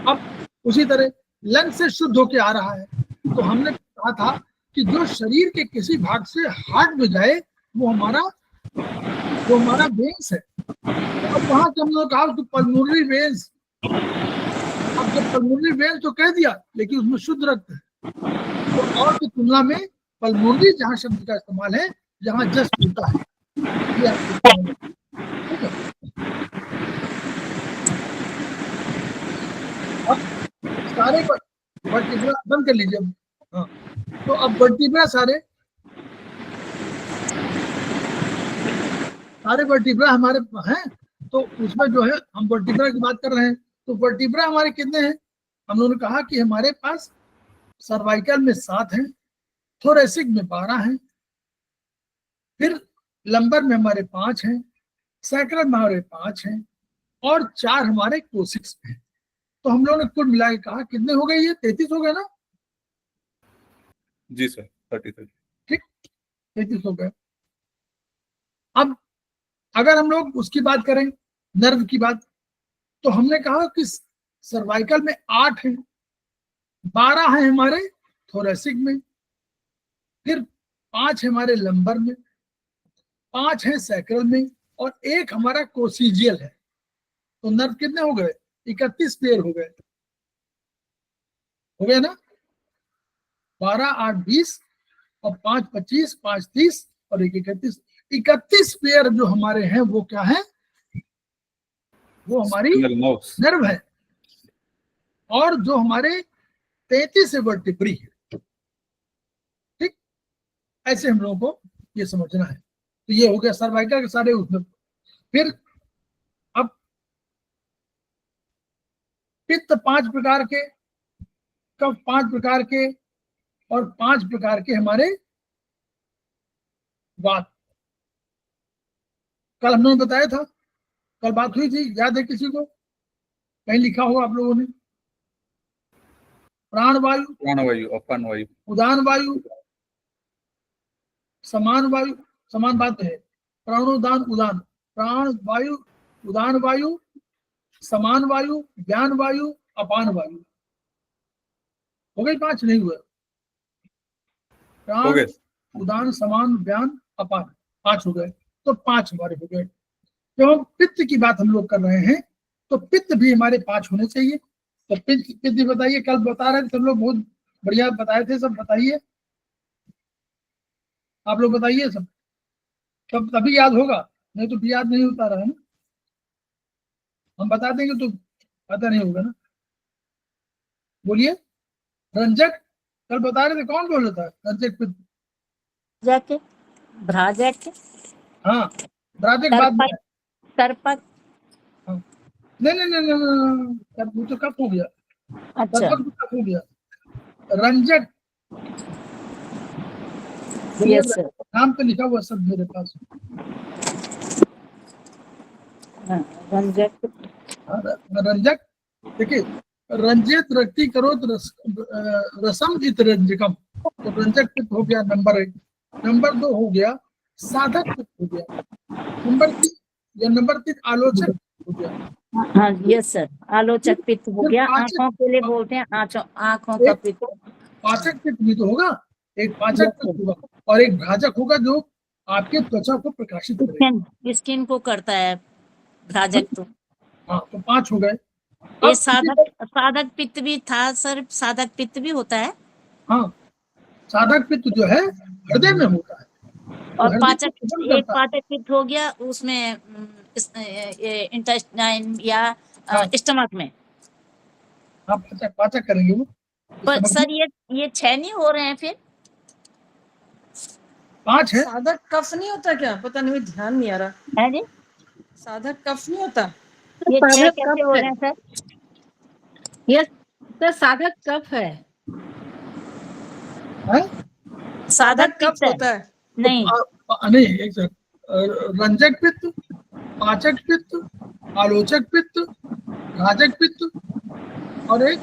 अब उसी तरह लंग से शुद्ध होके आ रहा है, तो हमने कहा था कि जो शरीर के किसी भाग से हार्ट में जाए वो हमारा वेन्स है। अब वहां से हम लोग कहा कि पल्मोनरी वेन्स, अब जब पल्मोनरी वेन्स तो कह दिया, लेकिन उसमें शुद्ध रक्त है, तो और की तुलना में पल्मोनरी जहाँ शब्द का इस्तेमाल है, जहाँ जस्ट होता है, ठीक है। अब सारे वर्टिब्रा बंद कर लीजिए। हाँ, तो अब वर्टिब्रा सारे वर्टिब्रा हमारे हैं, तो उसमें जो है हम वर्टिब्रा की बात कर रहे हैं। तो वर्टिब्रा हमारे कितने हैं? हम लोगों ने कहा कि हमारे पास सर्वाइकल में 7 हैं, थोरेसिक में 12 हैं, फिर लंबर में हमारे 5 हैं, सैक्रल में हमारे 5 हैं, और 4 हमारे कोसिक्स में हैं। तो हम लोगों ने कुल मिला के कहा कितने हो गए? ये 33 हो गए ना जी सर, 33। ठीक, 33 हो गए। अब अगर हम लोग उसकी बात करें, नर्व की बात, तो हमने कहा कि सर्वाइकल में 8 हैं, 12 हैं हमारे थोरेसिक में, फिर 5 है हमारे लंबर में, 5 है सैक्रल में, और 1 हमारा कोसिजियल है। तो नर्व कितने हो गए? 31 पेयर हो गए ना। 12 8 20 और 5 25, 5 30 और 1 31। 31 पेयर जो हमारे हैं वो क्या है? वो हमारी नर्व है, और जो हमारे 33 वर्टिब्री है। ठीक, ऐसे हम लोगों को ये समझना है। तो ये हो गया सर्वाइकल के सारे उसमें। फिर अब पित्त 5 प्रकार के, कफ 5 प्रकार के, और 5 प्रकार के हमारे वात। कल हम लोगों ने बताया था, कल बात हुई थी, याद है किसी को? कहीं लिखा हो आप लोगों ने? प्राण वायु, अपान वायु, उदान वायु, समान वायु, समान बात है, प्राणोदान उदान, प्राण वायु, उदान वायु, समान वायु, ज्ञान वायु, अपान वायु। हो गई 5? नहीं हुआ? प्राण, गए। उदान, समान, व्यान, अपान, 5 हो गए। तो 5 हमारे हो गए। तो पित्त की बात हम लोग कर रहे हैं, तो पित्त भी हमारे 5 होने चाहिए। तो पित्त पित्त बताइए, कल बता रहे थे सब लोग, बहुत बढ़िया बताए थे, सब बताइए, आप लोग बताइए सब, तब तभी याद होगा, नहीं तो भी याद नहीं होता रहा है ना। हम बता देंगे तो पता नहीं होगा ना। बोलिए। रंजक, कल बता रहे थे, कौन बोल रहा था? रंजक पित्त। जाके भ्राजक, हाँ, राजक बाद में। तर्पक, तर्पक। हाँ। नहीं नहीं नहीं नहीं, नहीं, वो तो कब हो गया, अच्छा, लगभग तो कब हो गया। रंजक, यस सर। नाम पे लिखा हुआ सब मेरे पास। हाँ, रंजक, हाँ, रंजक, देखिए, रंजित रक्ति करोत रसम इत रंजकम, तो रंजक पित्त हो गया नंबर 1। नंबर 2 हो गया साधक पित्त हो गया। नंबर 3 या नंबर 3 आलोचक हो गया। हाँ यस सर, आलोचक पित्त हो फिर गया, पाचक, आंखों के लिए बोलते हैं, आंखों का एक पित्त। पाचक पित्त भी तो होगा, एक पाचक यस पित्त सर, होगा और एक भाजक होगा जो आपके त्वचा को प्रकाशित करेगा। स्किन को करता है भ्राजक तो। हाँ, तो 5 हो गए। ये अब किसी को, साधक पित्त भी था सर, साधक पित्त भी होता है। हाँ, साधक पित्त जो है हृदय में होता है, तो और हृदय को पाचक, शुद्ध एक करता है। पाचक पित्त हो गया उसमें इंटेस्टाइन या हाँ, स्टमक में। हाँ, पाचक पाचक करेंगे वो। पर समझ सर ये 6 नहीं हो रहे हैं फिर? 5 है। साधक कफ नहीं होता क्या? पता नहीं, ध्यान नहीं आ रहा। है जी, साधक कफ नहीं होता? ये 6 साधक कैसे कफ हो है। रहे हैं सर? यस सर, साधक कफ है। हैं? साधक कफ पित्त है। होता है। नहीं, नहीं, एक सेकंड, रंजक पित्त, पाचक पित्त, आलोचक पित्त, भाजक पित्त और एक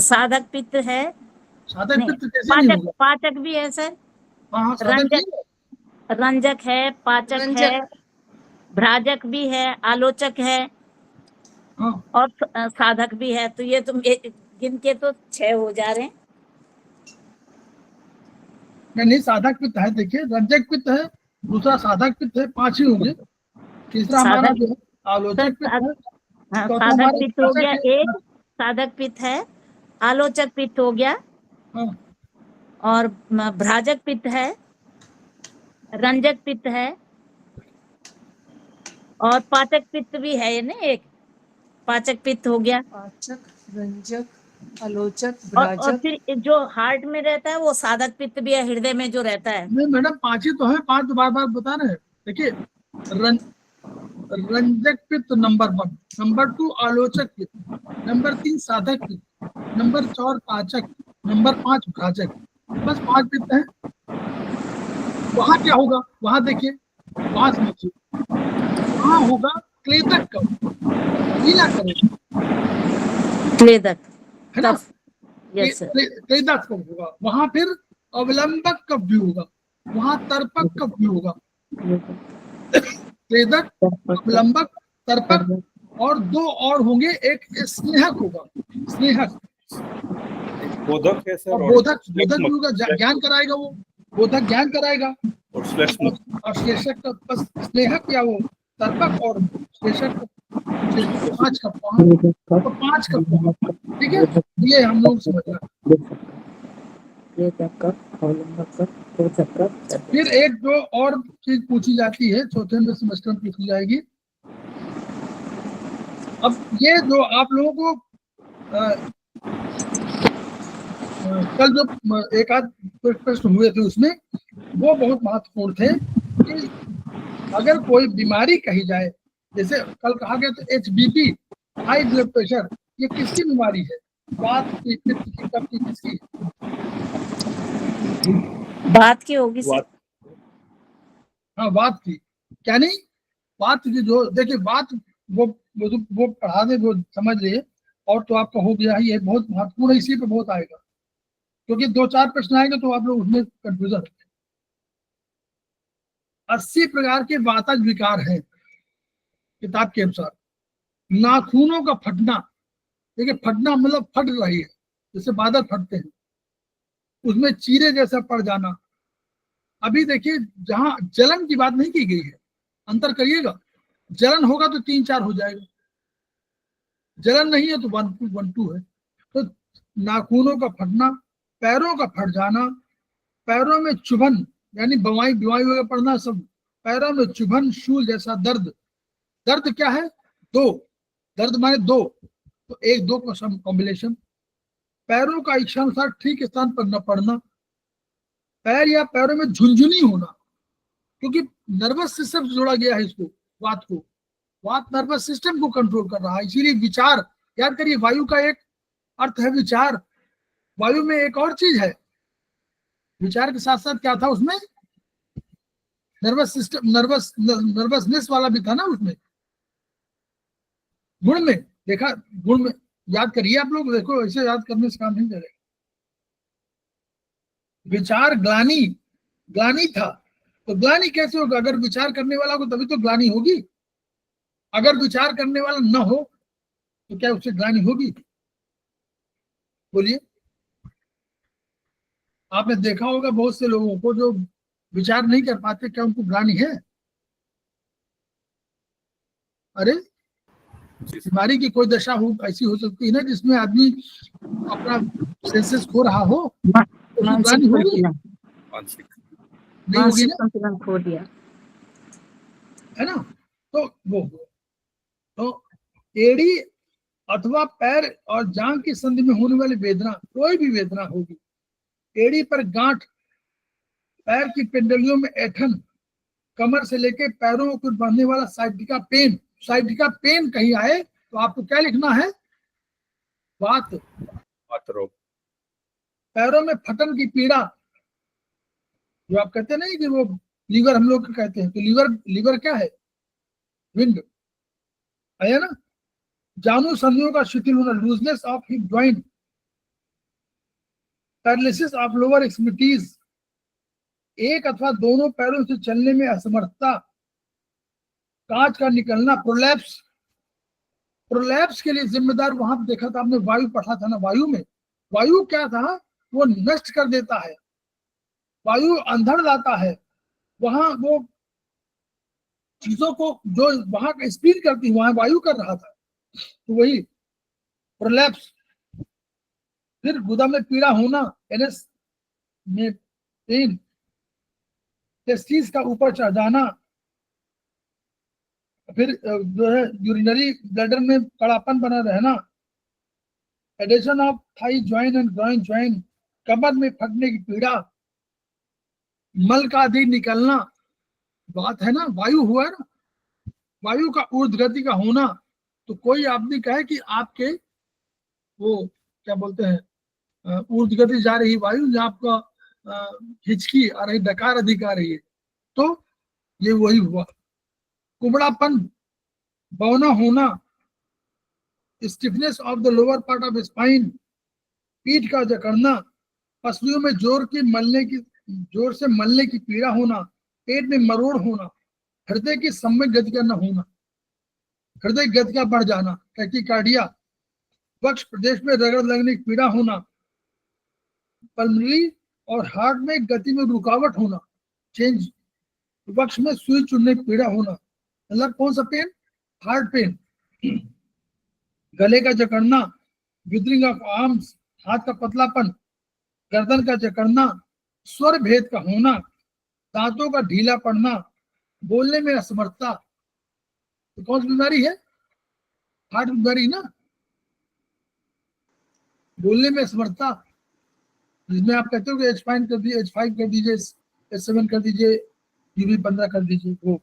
साधक पित्त है। साधक नहीं, पित्त कैसे नहीं होगा? पाचक भी है सर, हाँ हाँ, साधक रंजक, नहीं है। रंजक है, पाचक रंजक। है, भ्राजक भी है, आलोचक है हाँ, और साधक भी है। तो ये तुम गिन के तो 6 हो जा रहे हैं। नहीं, साधक पित्त है, देखिए, रंजक पित्त है, दूसरा साधक पित्त है, 5 ही होंगे। तीसरा हमारा साधक, जो है आलोचक पित्त है, हाँ, चौथा साधक हमारा पित्त हो पाचक गया है। एक, साधक पित्त है, आलोचक पित्त हो गया हाँ, और भ्राजक पित्त है, रंजक पित्त है और पाचक पित्त भी है ये ना, एक पाचक पित्त हो गया। पाचक, रंजक, आलोचक, और भ्राजक। फिर जो हार्ट में रहता है वो साधक पित्त भी है, हृदय में जो रहता है। नहीं मैडम, 5 ही तो है, 5 तो बार बार बता रहे हैं। देखिए, रंजक पित्त नंबर 1, नंबर 2 आलोचक पित्त, नंबर 3 साधक पित्त, नंबर 4 पाचक, नंबर 5 भाजक। बस 5 पित्त है। वहां क्या होगा, वहां देखिए, वहां समझिए, वहां होगा क्लेदक कफ, गीला करेगा, क्लेदक है ना। कफ, यस सर। क्लेदक कफ होगा वहां, फिर अवलंबक कफ भी होगा वहां, तर्पक कफ भी होगा। क्लेदक, अवलंबक, तर्पक और 2 और होंगे, एक स्नेहक होगा, स्नेहक बोधक है सर, और और बोधक, बोधक भी होगा, ज्ञान कराएगा वो, बोधक ज्ञान कराएगा। और श्लेष्मक। और शेषक का बस, स्नेहक या वो तर्पक और शेषक 5 का 5 का, ठीक है, ये हम लोग समझना। फिर एक जो और चीज पूछी जाती है, चौथे में सेमेस्टर में पूछी जाएगी। अब ये जो आप लोगों को कल जो एक आध प्रश्न हुए थे उसमें वो बहुत महत्वपूर्ण थे कि अगर कोई बीमारी कही जाए, जैसे कल कहा गया तो HBP, हाई ब्लड प्रेशर, ये किसकी बीमारी है? वात की, पित्त की, कफ की, किसकी? बात की होगी सर। हाँ, वात की। क्या नहीं, वात की, जो देखिए वात, वो पढ़ा दे, वो समझ ले, और तो आपका हो गया ही, ये बहुत महत्वपूर्ण है, इसी पे बहुत आएगा, क्योंकि 2-4 प्रश्न आएंगे तो आप लोग उसमें कंफ्यूजन होते हैं। 80 प्रकार के वातज विकार हैं किताब के अनुसार। नाखूनों का फटना, देखिए फटना मतलब फट रही है, जैसे बादल फटते हैं, उसमें चीरे जैसा पड़ जाना। अभी देखिए जहां जलन की बात नहीं की गई है, अंतर करिएगा। जलन होगा तो 3-4 हो जाएगा, जलन नहीं है तो 1-2 है। तो नाखूनों का फटना, पैरों का फट जाना, पैरों में चुभन यानी बवाई बिवाई वगैरह पड़ना, सब पैरों में चुभन, शूल जैसा दर्द। दर्द क्या है? दो, दर्द माने दो, तो 1-2 का कॉम्बिनेशन। पैरों का इच्छानुसार ठीक स्थान पर न पड़ना, पैर या पैरों में झुंझुनी होना, क्योंकि नर्वस सिस्टम से जोड़ा गया है इसको, वात को। वात नर्वस सिस्टम को कंट्रोल कर रहा है, इसीलिए विचार, याद करिए वायु का एक अर्थ है विचार, वायु में एक और चीज है विचार के साथ साथ क्या था उसमें? नर्वस सिस्टम, नर्वसनेस वाला भी था ना उसमें, गुण में देखा, गुण में याद करिए आप लोग, देखो ऐसे याद करने से काम नहीं चलेगा। विचार ग्लानी, ग्लानी था, तो ग्लानी कैसे होगा? अगर विचार करने वाला हो तभी तो ग्लानी होगी। अगर विचार करने वाला न हो तो क्या उससे ग्लानी होगी? बोलिए। आपने देखा होगा बहुत से लोगों को जो विचार नहीं कर पाते, क्या उनको ग्लानि है? अरे बीमारी की कोई दशा हो, ऐसी हो सकती है ना जिसमें आदमी अपना सेंसेस खो रहा हो, तो मानसिक ग्लानि होगी? संतुलन, मानसिक नहीं होगी मानसिक ना, संतुलन खो दिया। है ना? तो वो, तो एड़ी अथवा पैर और जांघ की संधि में होने वाली वेदना, कोई भी वेदना होगी, एड़ी पर गांठ, पैर की पिंडलियों में ऐठन, कमर से लेके पैरों को बांधने वाला साइटिका पेन, साइटिका पेन कहीं आए तो आपको क्या लिखना है? वात। वात रोग, पैरों में फटन की पीड़ा, जो आप कहते नहीं कि वो लीवर हम लोग कहते हैं, तो लीवर क्या है? विंड है ना? जानू संधियों का शिथिल होना, looseness of hip joint, paralysis of lower extremities, एक अथवा दोनों पैरों से चलने में असमर्थता, कांच का निकलना, प्रोलैप्स। प्रोलैप्स के लिए जिम्मेदार, वहां देखा था आपने, वायु पढ़ा था ना, वायु में, वायु क्या था? वो नष्ट कर देता है, वायु अंधड़ लाता है, वहां वो चीजों को जो वहां का स्पीड करती, वहां वायु कर रहा था, तो वही प्रोलैप्स। फिर गुदा में पीड़ा होना, एनएस में पेन, टेस्टिस का ऊपर चढ़ जाना, फिर जो है यूरिनरी ब्लैडर में कड़ापन बना रहना, addition of thigh join and groin join, कमर में फटने की पीड़ा, मल का अधिक निकलना, बात है ना, वायु हुआ ना, वायु का ऊर्ध्व गति का होना। तो कोई आदमी कहे कि आपके वो क्या बोलते हैं, ऊर्ध्व गति जा रही वायु, जहाँ आपका हिचकी आ रही, डकार अधिक आ रही है, तो ये वही हुआ। कुबड़ापन, बौना होना, stiffness of the lower part of spine, पीठ का जकड़ना, पसलियों में जोर से मलने की पीड़ा होना, पेट में मरोड़ होना, हृदय की सम्यक गति का न होना, हृदय गति का बढ़ जाना, टैकीकार्डिया, वक्ष प्रदेश में रगड़ लगने की पीड़ा होना, पल्मोनरी और हार्ट में गति में रुकावट होना, चेंज, वक्ष में सुई चुनने की पीड़ा होना, मतलब कौन सा पेन? हार्ट पेन, गले का जकड़ना, विदरिंग ऑफ आर्म्स, हाथ का पतलापन, गर्दन का जकड़ना, स्वर भेद का होना, दांतों का ढीला पड़ना, बोलने में असमर्थता। तो कौन सी बीमारी है? हार्ट बीमारी ना, बोलने में असमर्थता, जिसमें आप कहते हो कि H5 कर दीजिए, H5 कर दीजिए, H7 कर दीजिए, UB15 कर दीजिए। वो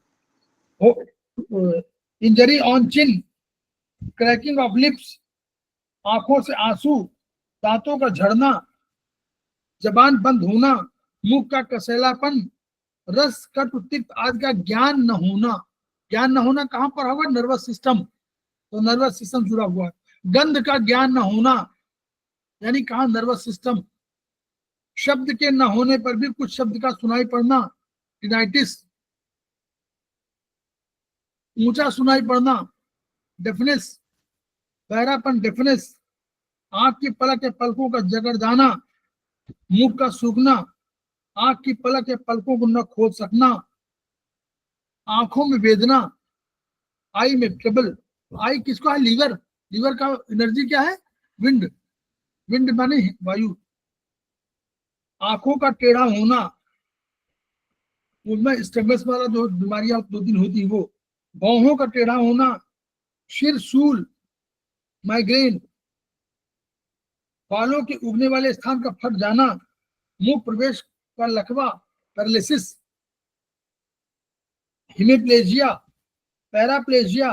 injury on chin, cracking of lips, आंखों से आंसू, दांतों का झड़ना, जबान बंद होना, मुख का कसैलापन, रस कटु तिक्त आदि का ज्ञान न होना। ज्ञान न होना कहां पर होगा? नर्वस सिस्टम, तो नर्वस सिस्टम जुड़ा हुआ है। गंध का ज्ञान न होना, यानी कहा? Nervous system. शब्द के न होने पर भी कुछ शब्द का सुनाई पड़ना, टिनाइटिस, ऊंचा सुनाई पड़ना, डेफनेस, बहरापन, डेफनेस, आंख की पलक के पलकों का जगड़ जाना, मुख का सूखना, आंख की पलक या पलकों को न खोल सकना, आंखों में वेदना, आई में ट्रबल। आई किसको है? लीवर। लीवर का एनर्जी क्या है? विंड। विंड माने वायु। आंखों का टेढ़ा होना, उसमें स्टेगमस वाला जो बीमारियां 2 दिन होती है वो। बाहों का टेढ़ा होना, सिर सूल, माइग्रेन, बालों के उगने वाले स्थान का फट जाना, मुंह प्रवेश का लकवा, पैरालिसिस, हिमिप्लेजिया, पैराप्लेजिया,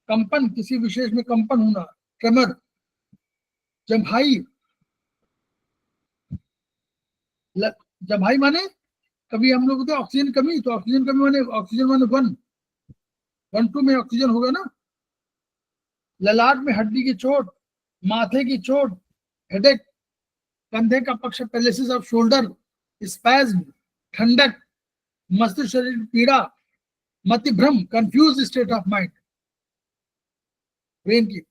कंपन, किसी विशेष में कंपन होना, ट्रेमर, जम्हाई। जम्हाई माने कभी हम लोग तो ऑक्सीजन कमी, तो ऑक्सीजन कमी माने ऑक्सीजन माने 1 2 में ऑक्सीजन होगा ना। ललाट में हड्डी की चोट, माथे की चोट, हेडेक, कंधे का पक्ष, पैरालिसिस ऑफ शोल्डर, स्पैज्म, ठंडक, मस्तिष्क शरीर की पीड़ा, मतिभ्रम, confuse state of mind, brain की,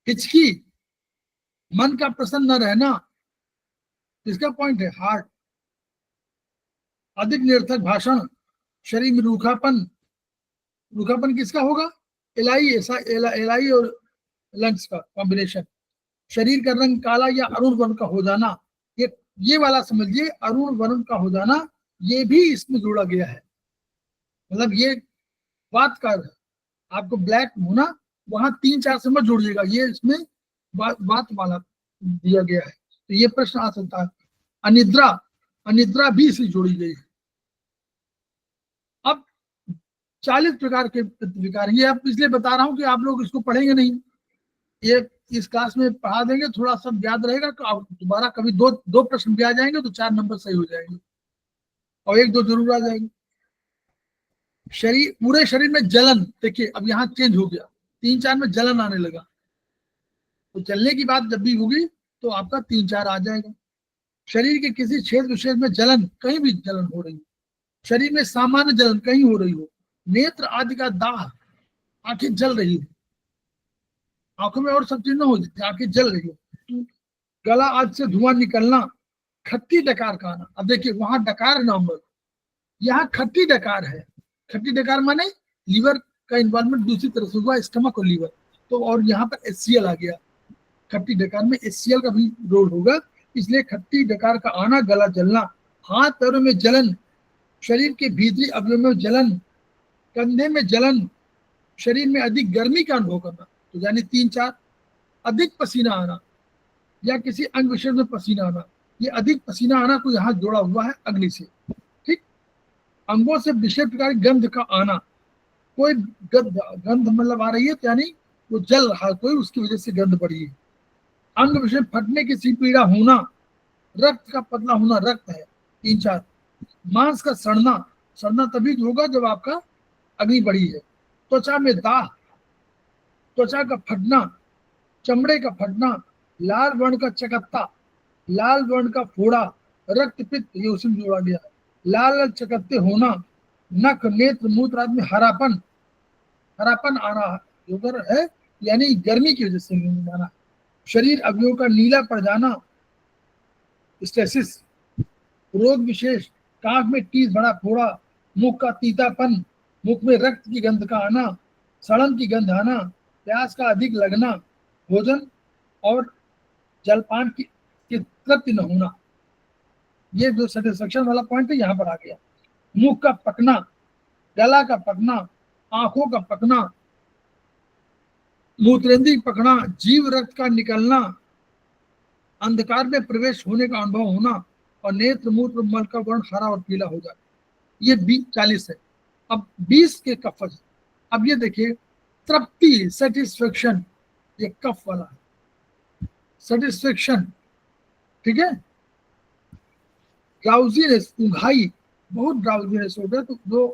हिचकी, मन का प्रसन्न न रहना, इसका पॉइंट है हार्ट, अधिक निरर्थक भाषण, शरीर में रूखापन। रूखापन किसका होगा? एलाई और लंग्स का कॉम्बिनेशन। शरीर का रंग काला या अरुण वर्ण का हो जाना, ये वाला समझिए, अरुण वर्ण का हो जाना, ये भी इसमें जोड़ा गया है। मतलब ये बात का आपको ब्लैक होना, वहां 3-4 से मत जोड़िएगा, ये इसमें बात वाला दिया गया है। तो ये प्रश्न आ सकता है। अनिद्रा, अनिद्रा भी इसे जोड़ी गई है। अब 40 प्रकार के विकार, ये आप इसलिए बता रहा हूं कि आप लोग इसको पढ़ेंगे नहीं, ये इस क्लास में पढ़ा देंगे, थोड़ा सब याद रहेगा, तो आप दोबारा कभी दो प्रश्न भी आ जाएंगे तो 4 नंबर सही हो जाएंगे, और 1-2 जरूर आ जाएंगे। शरीर, पूरे शरीर में जलन, देखिए अब यहाँ चेंज हो गया, 3-4 में जलन आने लगा, तो चलने की बात जब भी होगी तो आपका 3-4 आ जाएगा। शरीर के किसी क्षेत्र विशेष में जलन, कहीं भी जलन हो रही हो, शरीर में सामान्य जलन कहीं हो रही हो, नेत्र आदि का दाह, आंखें जल रही हो, आंखों में और सब चीज ना हो, आंखें जल रही हो, गला आदि से धुआं निकलना, खट्टी डकार का आना। अब देखिए वहां डकार नंबर, यहाँ खट्टी डकार है। खट्टी डकार माने लीवर का इन्वॉल्वमेंट दूसरी तरह से हुआ, स्टमक और लीवर, तो और यहाँ पर HCl आ गया। खट्टी डकार में HCl का भी रोल होगा, इसलिए खट्टी डकार का आना, गला जलना, हाथ पैरों में जलन, शरीर के भीतरी अवयव में जलन, कंधे में जलन, शरीर में अधिक गर्मी का अनुभव करना, तो यानी 3-4। अधिक पसीना आना या किसी अंग विशेष में पसीना आना, ये अधिक पसीना आना को यहाँ जोड़ा हुआ है अग्नि से, ठीक। अंगों से विशेष प्रकार की गंध का आना, कोई गंध मतलब आ रही है तो यानी वो जल रहा है कोई, उसकी वजह से गंध बढ़ी है। अंग विशेष फटने की सी पीड़ा होना, रक्त का पतला होना, रक्त है 3-4। मांस का सड़ना, सड़ना तभी होगा जब आपका अग्नि बढ़ी है। त्वचा में दाह, त्वचा का फटना, चमड़े का फटना, लाल वर्ण का चकत्ता, लाल वर्ण का फोड़ा, रक्त पित्त, ये उसी में जोड़ा गया है। लाल लाल चकत्ते होना, नख, नेत्र, मूत्र आदि में हरापन, हरापन आना उधर है, यानी गर्मी की वजह से आना। शरीर अवयवों का नीला पड़ जाना, स्टेसिस। रोग विशेष, कांख में टीस बड़ा फोड़ा, मुख का तीतापन, मुख में रक्त की गंध का आना, सड़न की गंध आना, प्यास का अधिक लगना, भोजन और जलपान की तृप्ति न होना। ये जो सेटिस्फेक्शन वाला पॉइंट है यहाँ पर आ गया। मुख का पकना, गला का पकना, आंखों का पकना, मूत्रेंद्रिय पकना, जीव रक्त का निकलना, अंधकार में प्रवेश होने का अनुभव होना, और नेत्र मूत्र मल का वर्ण हरा और पीला हो जाए। ये 40 है। अब 20 के कफ। अब ये देखिए, तृप्ति, सेटिस्फेक्शन, ये कफ वाला है, सेटिस्फेक्शन, ठीक है। ड्राउजीनेस, ऊंघाई, बहुत ड्राउजीनेस हो गया, तो जो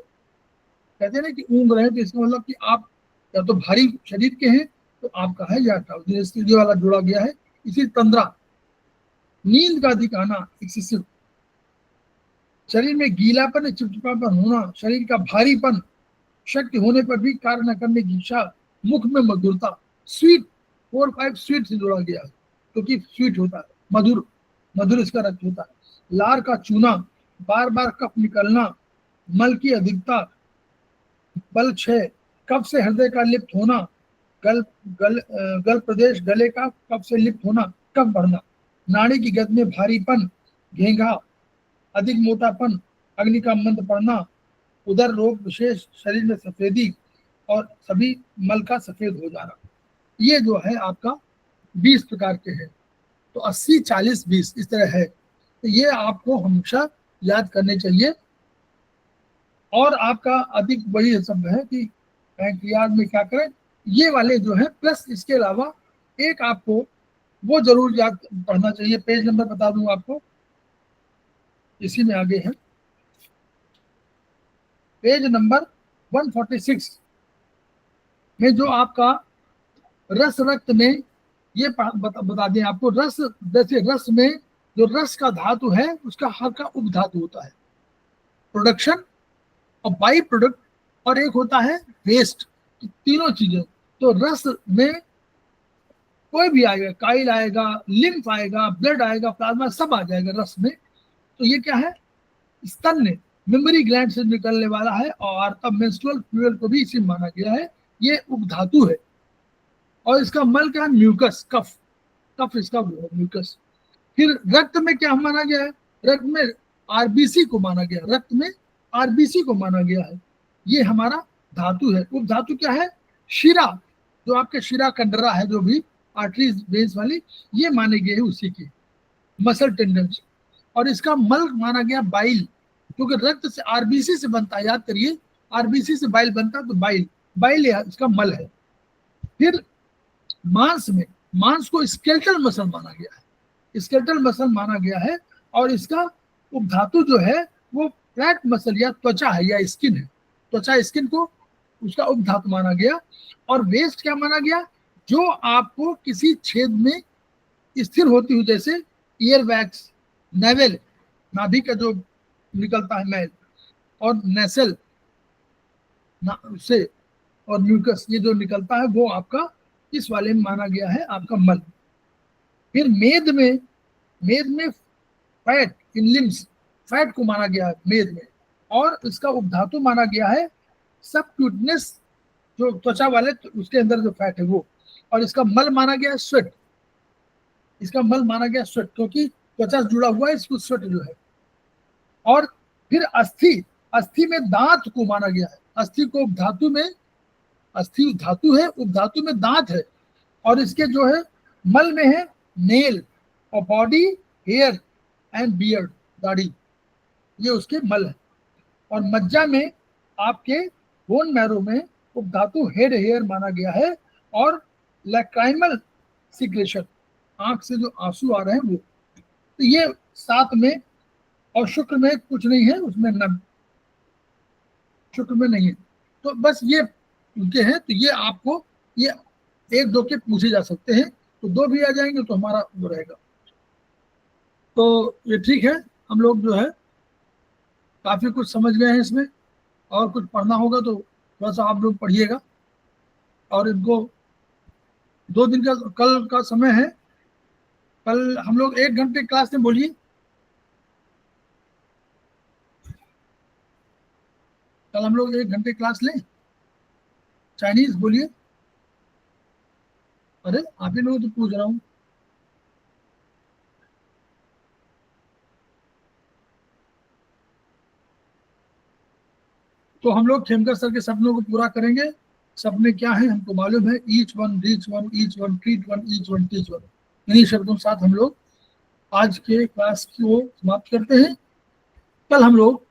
कहते हैं ना कि ऊंघ रहे हैं, तो इसका मतलब कि आप या तो भारी शरीर के हैं तो आपका है, या ड्राउजीनेस ये वाला जोड़ा गया है। इसी तंद्रा, नींद का अधिक आना, एक्सेसिव। शरीर में गीलापन, चिपचिपापन होना, शरीर का भारीपन, शक्ति होने पर भी कार्य न करने की इच्छा, मुख में मधुरता, स्वीट, 4-5 स्वीट से जोड़ा गया है, क्योंकि स्वीट होता है, मधुर, मधुर इसका रक्त होता है। लार का चूना, बार बार कफ निकलना, मल की अधिकता, बल क्षय, कफ से हृदय का लिप्त होना, गल प्रदेश गले का कफ से लिप्त होना, कफ बढ़ना, नाड़ी की गति में भारीपन, घेंघा, अधिक मोटापन, अग्नि का मंद पड़ना, उदर रोग विशेष, शरीर में सफेदी और सभी मल का सफेद हो जाना। ये जो है आपका 20 प्रकार के हैं। तो 80 40 20 इस तरह है। तो ये आपको हमेशा याद करने चाहिए। और आपका अधिक वही सब है कि पैंक्रियाज में क्या करें, ये वाले जो है, प्लस इसके अलावा एक आपको वो जरूर याद पढ़ना चाहिए। पेज नंबर बता दूं आपको, इसी में आगे है, पेज नंबर 146 में जो आपका रस रक्त में, ये बता दें आपको, रस, जैसे रस में जो रस का धातु है उसका हर का उपधातु होता है, प्रोडक्शन और बाई प्रोडक्ट, और एक होता है वेस्ट। तो तीनों चीजें, तो रस में कोई भी आएगा, काइल आएगा, लिम्फ आएगा, ब्लड आएगा, प्लाज्मा, सब आ जाएगा रस में। तो ये क्या है, स्तन ने मेमोरी ग्लैंड से निकलने वाला है, और तब मेंस्ट्रुअल फ्लूइड को भी इसी में माना गया है, ये उपधातु है। और इसका मल क्या है, म्यूकस, कफ, कफ इसका म्यूकस। फिर रक्त में क्या माना गया है, रक्त में आरबीसी को माना गया, रक्त में आरबीसी को माना गया है, ये हमारा धातु है। उपधातु क्या है, शिरा, जो आपके शिरा कंडरा है, जो भी आर्टरीज वेन्स वाली, ये माने गए हैं उसी की, मसल टेंडेंस। और इसका मल माना गया बाइल, क्योंकि रक्त से आरबीसी से बनता है, याद करिए, आरबीसी से बाइल बनता है, तो बाइल, बाइल इसका मल है। फिर मांस में, मांस को स्केलेटल मसल माना गया है, स्केलेटल मसल माना गया है, और इसका उपधातु जो है वो फ्लैट मसल या त्वचा है या स्किन है, त्वचा स्किन को उसका उपधातु माना गया। और वेस्ट क्या माना गया, जो आपको किसी छेद में स्थिर होती हुई, जैसे ईयर वैक्स, नेवल, नाभि का जो निकलता है मैल, और नेसल से, और म्यूकस, ये जो निकलता है वो आपका इस वाले में माना गया है आपका मल। फिर मेद में, मेद में फैट इन लिम्स, फैट को माना गया है मेद में, और इसका उपधातु माना गया है सबक्यूटनेस, जो त्वचा वाले, तो उसके अंदर जो फैट है वो। और इसका मल माना गया स्वेट, इसका मल माना गया स्वेट, क्योंकि त्वचा से जुड़ा हुआ है, इसको स्वेट जो है। और फिर अस्थि, अस्थि में दांत को माना गया है, अस्थि को उपधातु में, अस्थि धातु है, उपधातु में दांत है, और इसके जो है मल में है नेल, और बॉडी, हेयर एंड बियर्ड, दाढ़ी, ये उसके मल है। और मज्जा में आपके बोन मैरो में उपधातु हेड, हेयर माना गया है, और लैक्राइमल सिक्रेशन, आंख से जो आंसू आ रहे हैं वो। तो ये 7 में, और शुक्र में कुछ नहीं है, उसमें न, शुक्र में नहीं है। तो बस ये उनके हैं। तो ये आपको, ये 1-2 के पूछे जा सकते हैं, तो 2 भी आ जाएंगे तो हमारा वो रहेगा। तो ये ठीक है, हम लोग जो है काफी कुछ समझ गए हैं इसमें, और कुछ पढ़ना होगा तो थोड़ा सा आप लोग पढ़िएगा। और इनको 2 दिन का, कल का समय है, कल हम लोग 1 घंटे क्लास में, बोलिए, कल हम लोग 1 घंटे क्लास लें, चाइनीज बोलिए। अरे आप ही लोग तो पूछ रहा हूँ। तो हम लोग खेमकर सर के सपनों को पूरा करेंगे। सपने क्या है हमको मालूम है, each one reach one, each one treat one, each one teach one. इन्हीं शब्दों के साथ हम लोग आज के क्लास को समाप्त करते हैं। कल हम लोग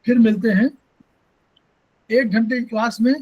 फिर मिलते हैं 1 घंटे की क्लास में।